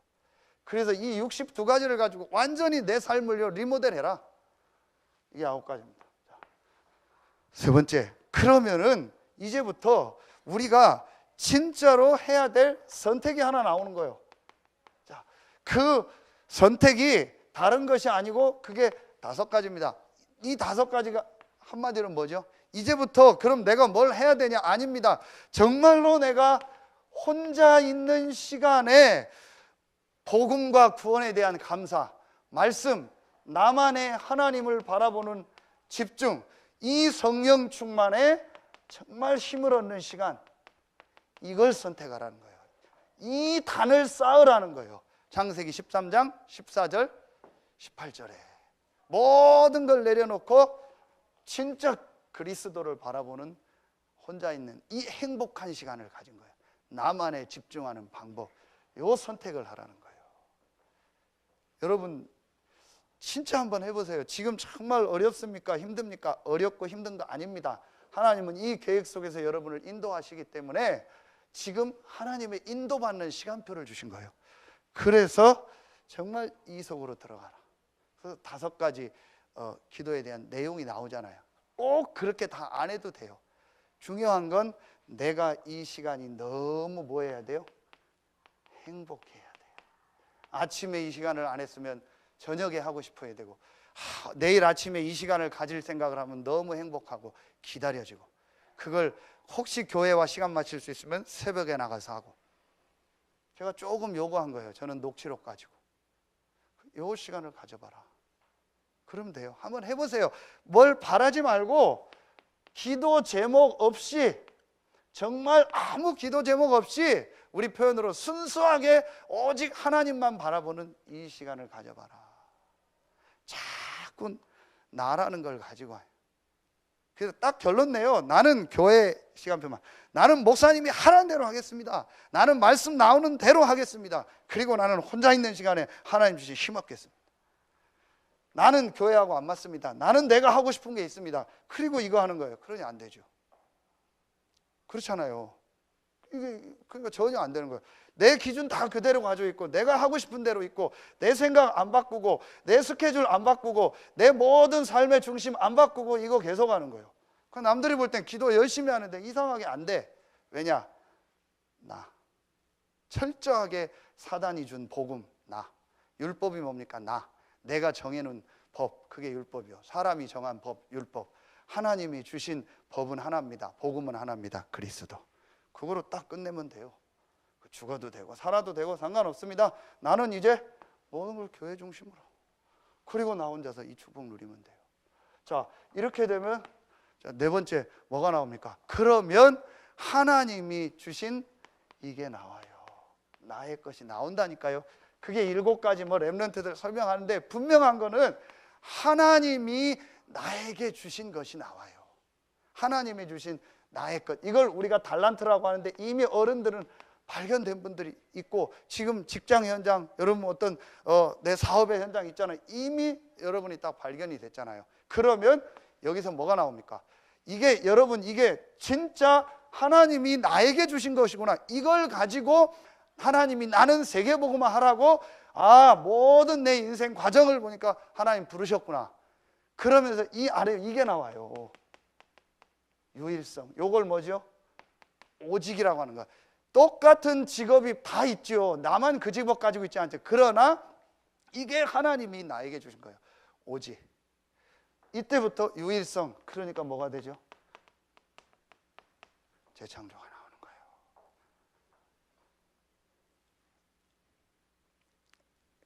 그래서 이 62가지를 가지고 완전히 내 삶을 리모델해라. 이게 9가지입니다. 세 번째, 그러면은 이제부터 우리가 진짜로 해야 될 선택이 하나 나오는 거예요. 자, 그 선택이 다른 것이 아니고 그게 5가지입니다. 이 5가지가 한마디로 뭐죠? 이제부터 그럼 내가 뭘 해야 되냐? 아닙니다. 정말로 내가 혼자 있는 시간에 복음과 구원에 대한 감사, 말씀, 나만의 하나님을 바라보는 집중, 이 성령 충만에 정말 힘을 얻는 시간, 이걸 선택하라는 거예요. 이 단을 쌓으라는 거예요. 창세기 13장 14절 18절에 모든 걸 내려놓고 진짜 그리스도를 바라보는, 혼자 있는 이 행복한 시간을 가진 거예요. 나만에 집중하는 방법, 요 선택을 하라는 거예요. 여러분 진짜 한번 해보세요. 지금 정말 어렵습니까? 힘듭니까? 어렵고 힘든 거 아닙니다. 하나님은 이 계획 속에서 여러분을 인도하시기 때문에 지금 하나님의 인도받는 시간표를 주신 거예요. 그래서 정말 이 속으로 들어가라. 그래서 5가지 기도에 대한 내용이 나오잖아요. 꼭 그렇게 다 안 해도 돼요. 중요한 건 내가 이 시간이 너무 뭐 해야 돼요? 행복해야 돼요. 아침에 이 시간을 안 했으면 저녁에 하고 싶어야 되고, 내일 아침에 이 시간을 가질 생각을 하면 너무 행복하고 기다려지고, 그걸 혹시 교회와 시간 맞출 수 있으면 새벽에 나가서 하고. 제가 조금 요구한 거예요. 저는 녹취록 가지고 요 시간을 가져봐라. 그러면 돼요. 한번 해보세요. 뭘 바라지 말고 기도 제목 없이, 정말 아무 기도 제목 없이 우리 표현으로 순수하게 오직 하나님만 바라보는 이 시간을 가져봐라. 자꾸 나라는 걸 가지고 와요. 그래서 딱 결론 내요. 나는 교회 시간표만, 나는 목사님이 하라는 대로 하겠습니다. 나는 말씀 나오는 대로 하겠습니다. 그리고 나는 혼자 있는 시간에 하나님 주신 힘 얻겠습니다. 나는 교회하고 안 맞습니다. 나는 내가 하고 싶은 게 있습니다. 그리고 이거 하는 거예요. 그러니 안 되죠. 그렇잖아요. 그러니까 전혀 안 되는 거예요. 내 기준 다 그대로 가지고 있고, 내가 하고 싶은 대로 있고, 내 생각 안 바꾸고, 내 스케줄 안 바꾸고, 내 모든 삶의 중심 안 바꾸고, 이거 계속 하는 거예요. 남들이 볼 땐 기도 열심히 하는데 이상하게 안 돼. 왜냐? 나. 철저하게 사단이 준 복음, 나. 율법이 뭡니까? 나. 내가 정해놓은 법, 그게 율법이요. 사람이 정한 법, 율법. 하나님이 주신 법은 하나입니다. 복음은 하나입니다. 그리스도. 그거로 딱 끝내면 돼요. 죽어도 되고 살아도 되고 상관없습니다. 나는 이제 모든 걸 교회 중심으로, 그리고 나 혼자서 이 축복 누리면 돼요. 자, 이렇게 되면 자, 4번째 뭐가 나옵니까? 그러면 하나님이 주신 이게 나와요. 나의 것이 나온다니까요. 그게 7가지 뭐 렘넌트들 설명하는데, 분명한 거는 하나님이 나에게 주신 것이 나와요. 하나님이 주신 나의 것, 이걸 우리가 달란트라고 하는데, 이미 어른들은 발견된 분들이 있고, 지금 직장 현장, 여러분 어떤 내 사업의 현장 있잖아요. 이미 여러분이 딱 발견이 됐잖아요. 그러면 여기서 뭐가 나옵니까? 이게 여러분, 이게 진짜 하나님이 나에게 주신 것이구나. 이걸 가지고 하나님이 나는 세계복음화 하라고, 모든 내 인생 과정을 보니까 하나님 부르셨구나. 그러면서 이 아래 이게 나와요. 유일성. 요걸 뭐죠? 오직이라고 하는 거야. 똑같은 직업이 다 있죠. 나만 그 직업 가지고 있지 않죠. 그러나 이게 하나님이 나에게 주신 거예요. 오직. 이때부터 유일성. 그러니까 뭐가 되죠? 재창조가 나오는 거예요.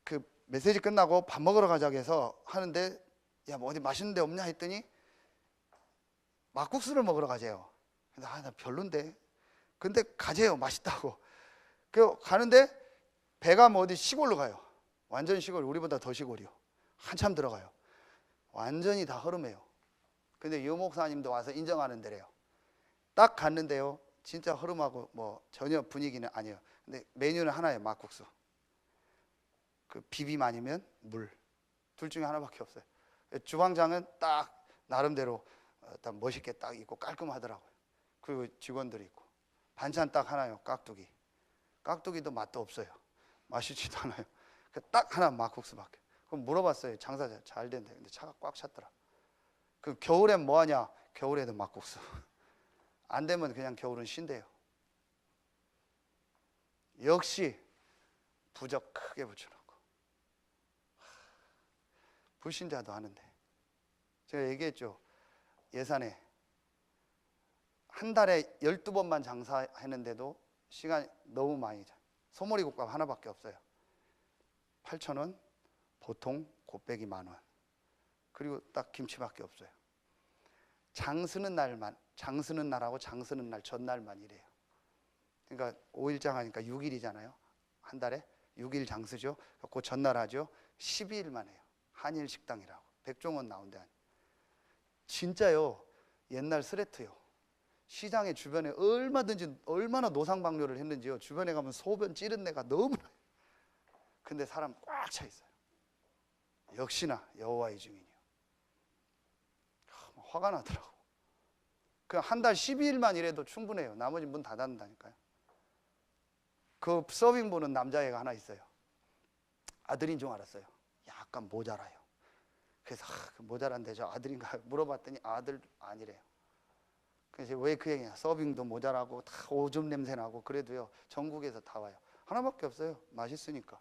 그 메시지 끝나고 밥 먹으러 가자고 해서 하는데, 야, 뭐 어디 맛있는 데 없냐 했더니 막국수를 먹으러 가재요. 근데 나 별론데. 근데 가재요. 맛있다고. 그 가는데 배가 뭐 어디 시골로 가요. 완전 시골. 우리보다 더 시골이요. 한참 들어가요. 완전히 다 허름해요. 근데 유 목사님도 와서 인정하는 데래요. 딱 갔는데요, 진짜 허름하고 뭐 전혀 분위기는 아니에요. 근데 메뉴는 하나예요. 막국수. 그 비빔 아니면 물. 둘 중에 하나밖에 없어요. 주방장은 딱 나름대로 딱 멋있게 딱 있고 깔끔하더라고요. 그리고 직원들이 있고. 반찬 딱 하나요. 깍두기. 깍두기도 맛도 없어요. 맛있지도 않아요. 딱 하나 막국수밖에. 그럼 물어봤어요. 장사 잘 된대. 근데 차가 꽉 찼더라. 그 겨울엔 뭐 하냐? 겨울에도 막국수. 안 되면 그냥 겨울은 쉰대요. 역시 부적 크게 붙여놓고. 불신자도 하는데. 제가 얘기했죠. 예산에 한 달에 12번만 장사했는데도 시간이 너무 많이 자. 소머리 국밥 하나밖에 없어요. 8,000원, 보통 곱빼기 10,000원. 그리고 딱 김치밖에 없어요. 장 쓰는 날만, 장 쓰는 날하고 장 쓰는 날 전날만 일해요. 그러니까 5일장 하니까 6일이잖아요. 한 달에 6일 장 쓰죠. 그 전날 하죠. 12일만 해요. 한일 식당이라고. 백종원 나온 데. 진짜요. 옛날 스레트요. 시장의 주변에 얼마나 노상방뇨를 했는지요. 주변에 가면 소변 찌른 데가 너무 나요. 근데 사람 꽉 차 있어요. 역시나 여호와의 증인이요. 화가 나더라고. 그냥 한 달 12일만 일해도 충분해요. 나머지 문 닫았다니까요. 그 서빙부는 남자애가 하나 있어요. 아들인 줄 알았어요. 약간 모자라요. 그래서 모자란데 저 아들인가 물어봤더니 아들 아니래요. 그래서 왜 그 얘기냐? 서빙도 모자라고 다 오줌 냄새 나고 그래도요 전국에서 다 와요. 하나밖에 없어요. 맛있으니까.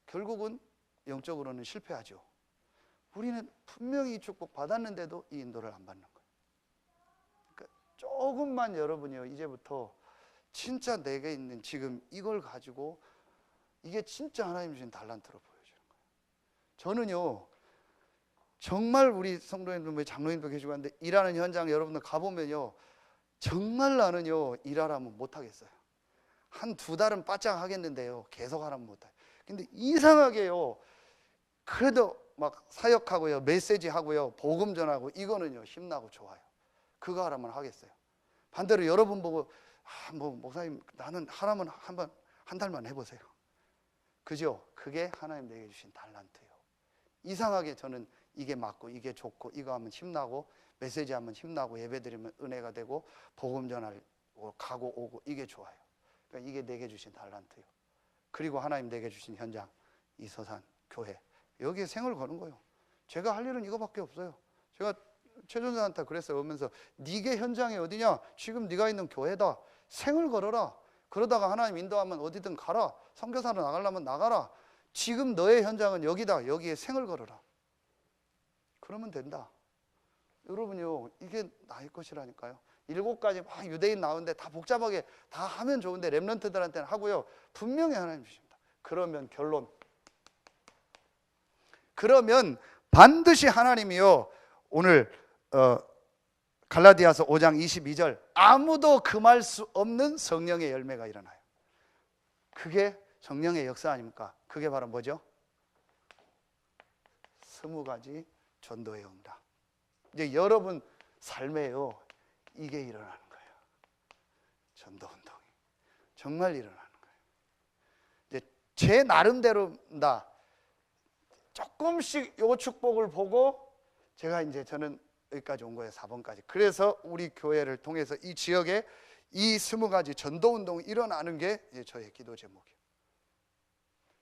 결국은 영적으로는 실패하죠. 우리는 분명히 이 축복 받았는데도 이 인도를 안 받는 거예요. 그러니까 조금만 여러분이요 이제부터 진짜 내게 있는 지금 이걸 가지고 이게 진짜 하나님 주신 달란트로 보여주는 거예요. 저는요 정말 우리 성도님들, 장로님도 계시고 하는데 일하는 현장 여러분들 가보면요 정말 나는요 일하라면 못하겠어요. 한 2달은 바짝 하겠는데요 계속 하라면 못해요. 근데 이상하게요 그래도 막 사역하고요 메시지 하고요 복음 전하고 이거는요 힘나고 좋아요. 그거 하라면 하겠어요. 반대로 여러분 보고 뭐 목사님 나는 하라면 한 달만 해보세요. 그죠? 그게 하나님 내게 주신 달란트예요. 이상하게 저는 이게 맞고 이게 좋고 이거 하면 힘나고 메시지 하면 힘나고 예배드리면 은혜가 되고 복음 전하고 가고 오고 이게 좋아요. 그러니까 이게 내게 주신 달란트예요. 그리고 하나님 내게 주신 현장 이서산 교회 여기에 생을 거는 거예요. 제가 할 일은 이거밖에 없어요. 제가 최전사한테 그랬어요. 오면서 네게 현장이 어디냐? 지금 네가 있는 교회다. 생을 걸어라. 그러다가 하나님 인도하면 어디든 가라. 선교사로 나가려면 나가라. 지금 너의 현장은 여기다. 여기에 생을 걸어라. 그러면 된다. 여러분요 이게 나의 것이라니까요. 7가지 막 유대인 나오는데 다 복잡하게 다 하면 좋은데 렘넌트들한테는 하고요 분명히 하나님 주십니다. 그러면 결론, 그러면 반드시 하나님이요 오늘 갈라디아서 5장 22절 아무도 금할 수 없는 성령의 열매가 일어나요. 그게 성령의 역사 아닙니까? 그게 바로 뭐죠? 20가지 전도의 응답. 이제 여러분 삶에요 이게 일어나는 거예요. 전도 운동이 정말 일어나는 거예요. 이제 제 나름대로 나 조금씩 요 축복을 보고 제가 이제 저는 여기까지 온 거예요. 4번까지. 그래서 우리 교회를 통해서 이 지역에 이 20가지 전도 운동이 일어나는 게 이제 저의 기도 제목이에요.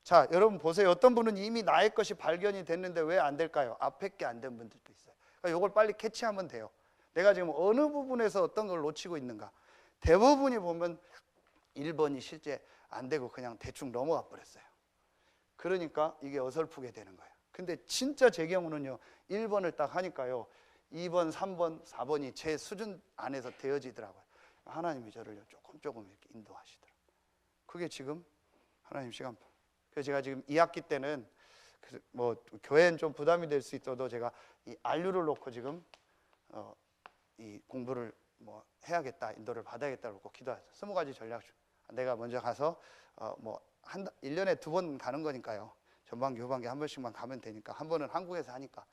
자, 여러분 보세요. 어떤 분은 이미 나의 것이 발견이 됐는데 왜 안 될까요? 앞에 게 안 된 분들도 있어요. 그러니까 이걸 빨리 캐치하면 돼요. 내가 지금 어느 부분에서 어떤 걸 놓치고 있는가. 대부분이 보면 1번이 실제 안 되고 그냥 대충 넘어가 버렸어요. 그러니까 이게 어설프게 되는 거예요. 근데 진짜 제 경우는요, 1번을 딱 하니까요, 2번, 3번, 4번이 제 수준 안에서 되어지더라고요. 하나님이 저를 조금 이렇게 인도하시더라고요. 그게 지금 하나님 시간표. 그래서 제가 지금 2학기 때는 뭐 교회는 좀 부담이 될 수 있어도 제가 이 RU를 놓고 지금 이 공부를 뭐 해야겠다, 인도를 받아야겠다고 꼭 기도하죠. 20가지 전략 중 내가 먼저 가서 뭐 1년에 2번 가는 거니까요. 전반기 후반기 한 번씩만 가면 되니까, 한 번은 한국에서 하니까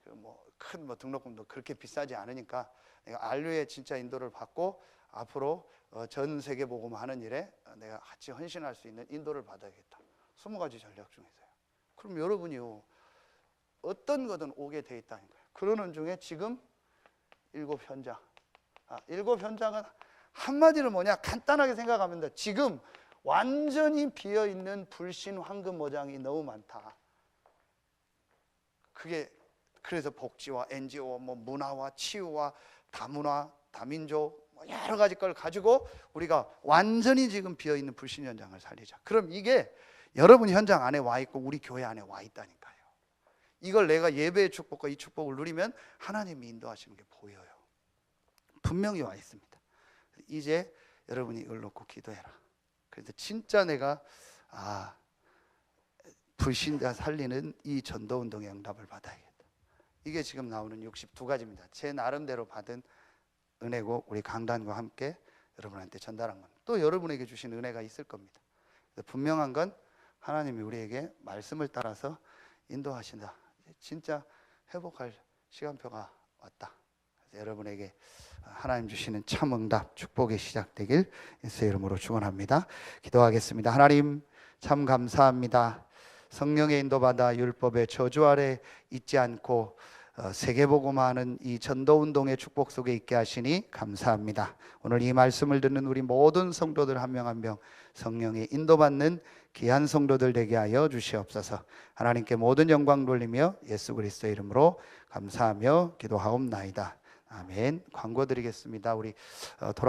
그 뭐 큰 뭐 등록금도 그렇게 비싸지 않으니까 내가 RU의 진짜 인도를 받고 앞으로 전 세계 복음하는 일에 내가 같이 헌신할 수 있는 인도를 받아야겠다. 20가지 전략 중에서요. 그럼 여러분이요, 어떤 거든 오게 돼 있다니까요. 그러는 중에 지금 7현장. 7현장은 한마디로 뭐냐, 간단하게 생각하면 돼. 지금 완전히 비어있는 불신 황금 모장이 너무 많다. 그게 그래서 복지와 NGO, 뭐 문화와 치유와 다문화, 다민족 뭐 여러 가지 걸 가지고 우리가 완전히 지금 비어있는 불신 현장을 살리자. 그럼 이게 여러분 현장 안에 와 있고 우리 교회 안에 와 있다니까요. 이걸 내가 예배의 축복과 이 축복을 누리면 하나님이 인도하시는 게 보여요. 분명히 와 있습니다. 이제 여러분이 이걸 놓고 기도해라. 그래서 진짜 내가 불신자 살리는 이 전도운동의 응답을 받아야겠다. 이게 지금 나오는 62가지입니다. 제 나름대로 받은 은혜고 우리 강단과 함께 여러분한테 전달한 건 또 여러분에게 주신 은혜가 있을 겁니다. 분명한 건 하나님이 우리에게 말씀을 따라서 인도하신다. 진짜 회복할 시간표가 왔다. 그래서 여러분에게 하나님 주시는 참 응답, 축복이 시작되길 예수의 이름으로 축원합니다. 기도하겠습니다. 하나님 참 감사합니다. 성령의 인도받아 율법의 저주 아래 있지 않고 세계복음화하는 이 전도운동의 축복 속에 있게 하시니 감사합니다. 오늘 이 말씀을 듣는 우리 모든 성도들 한 명 한 명 성령의 인도받는 귀한 성도들 되게 하여 주시옵소서. 하나님께 모든 영광 돌리며 예수 그리스도의 이름으로 감사하며 기도하옵나이다. 아멘. 광고 드리겠습니다. 우리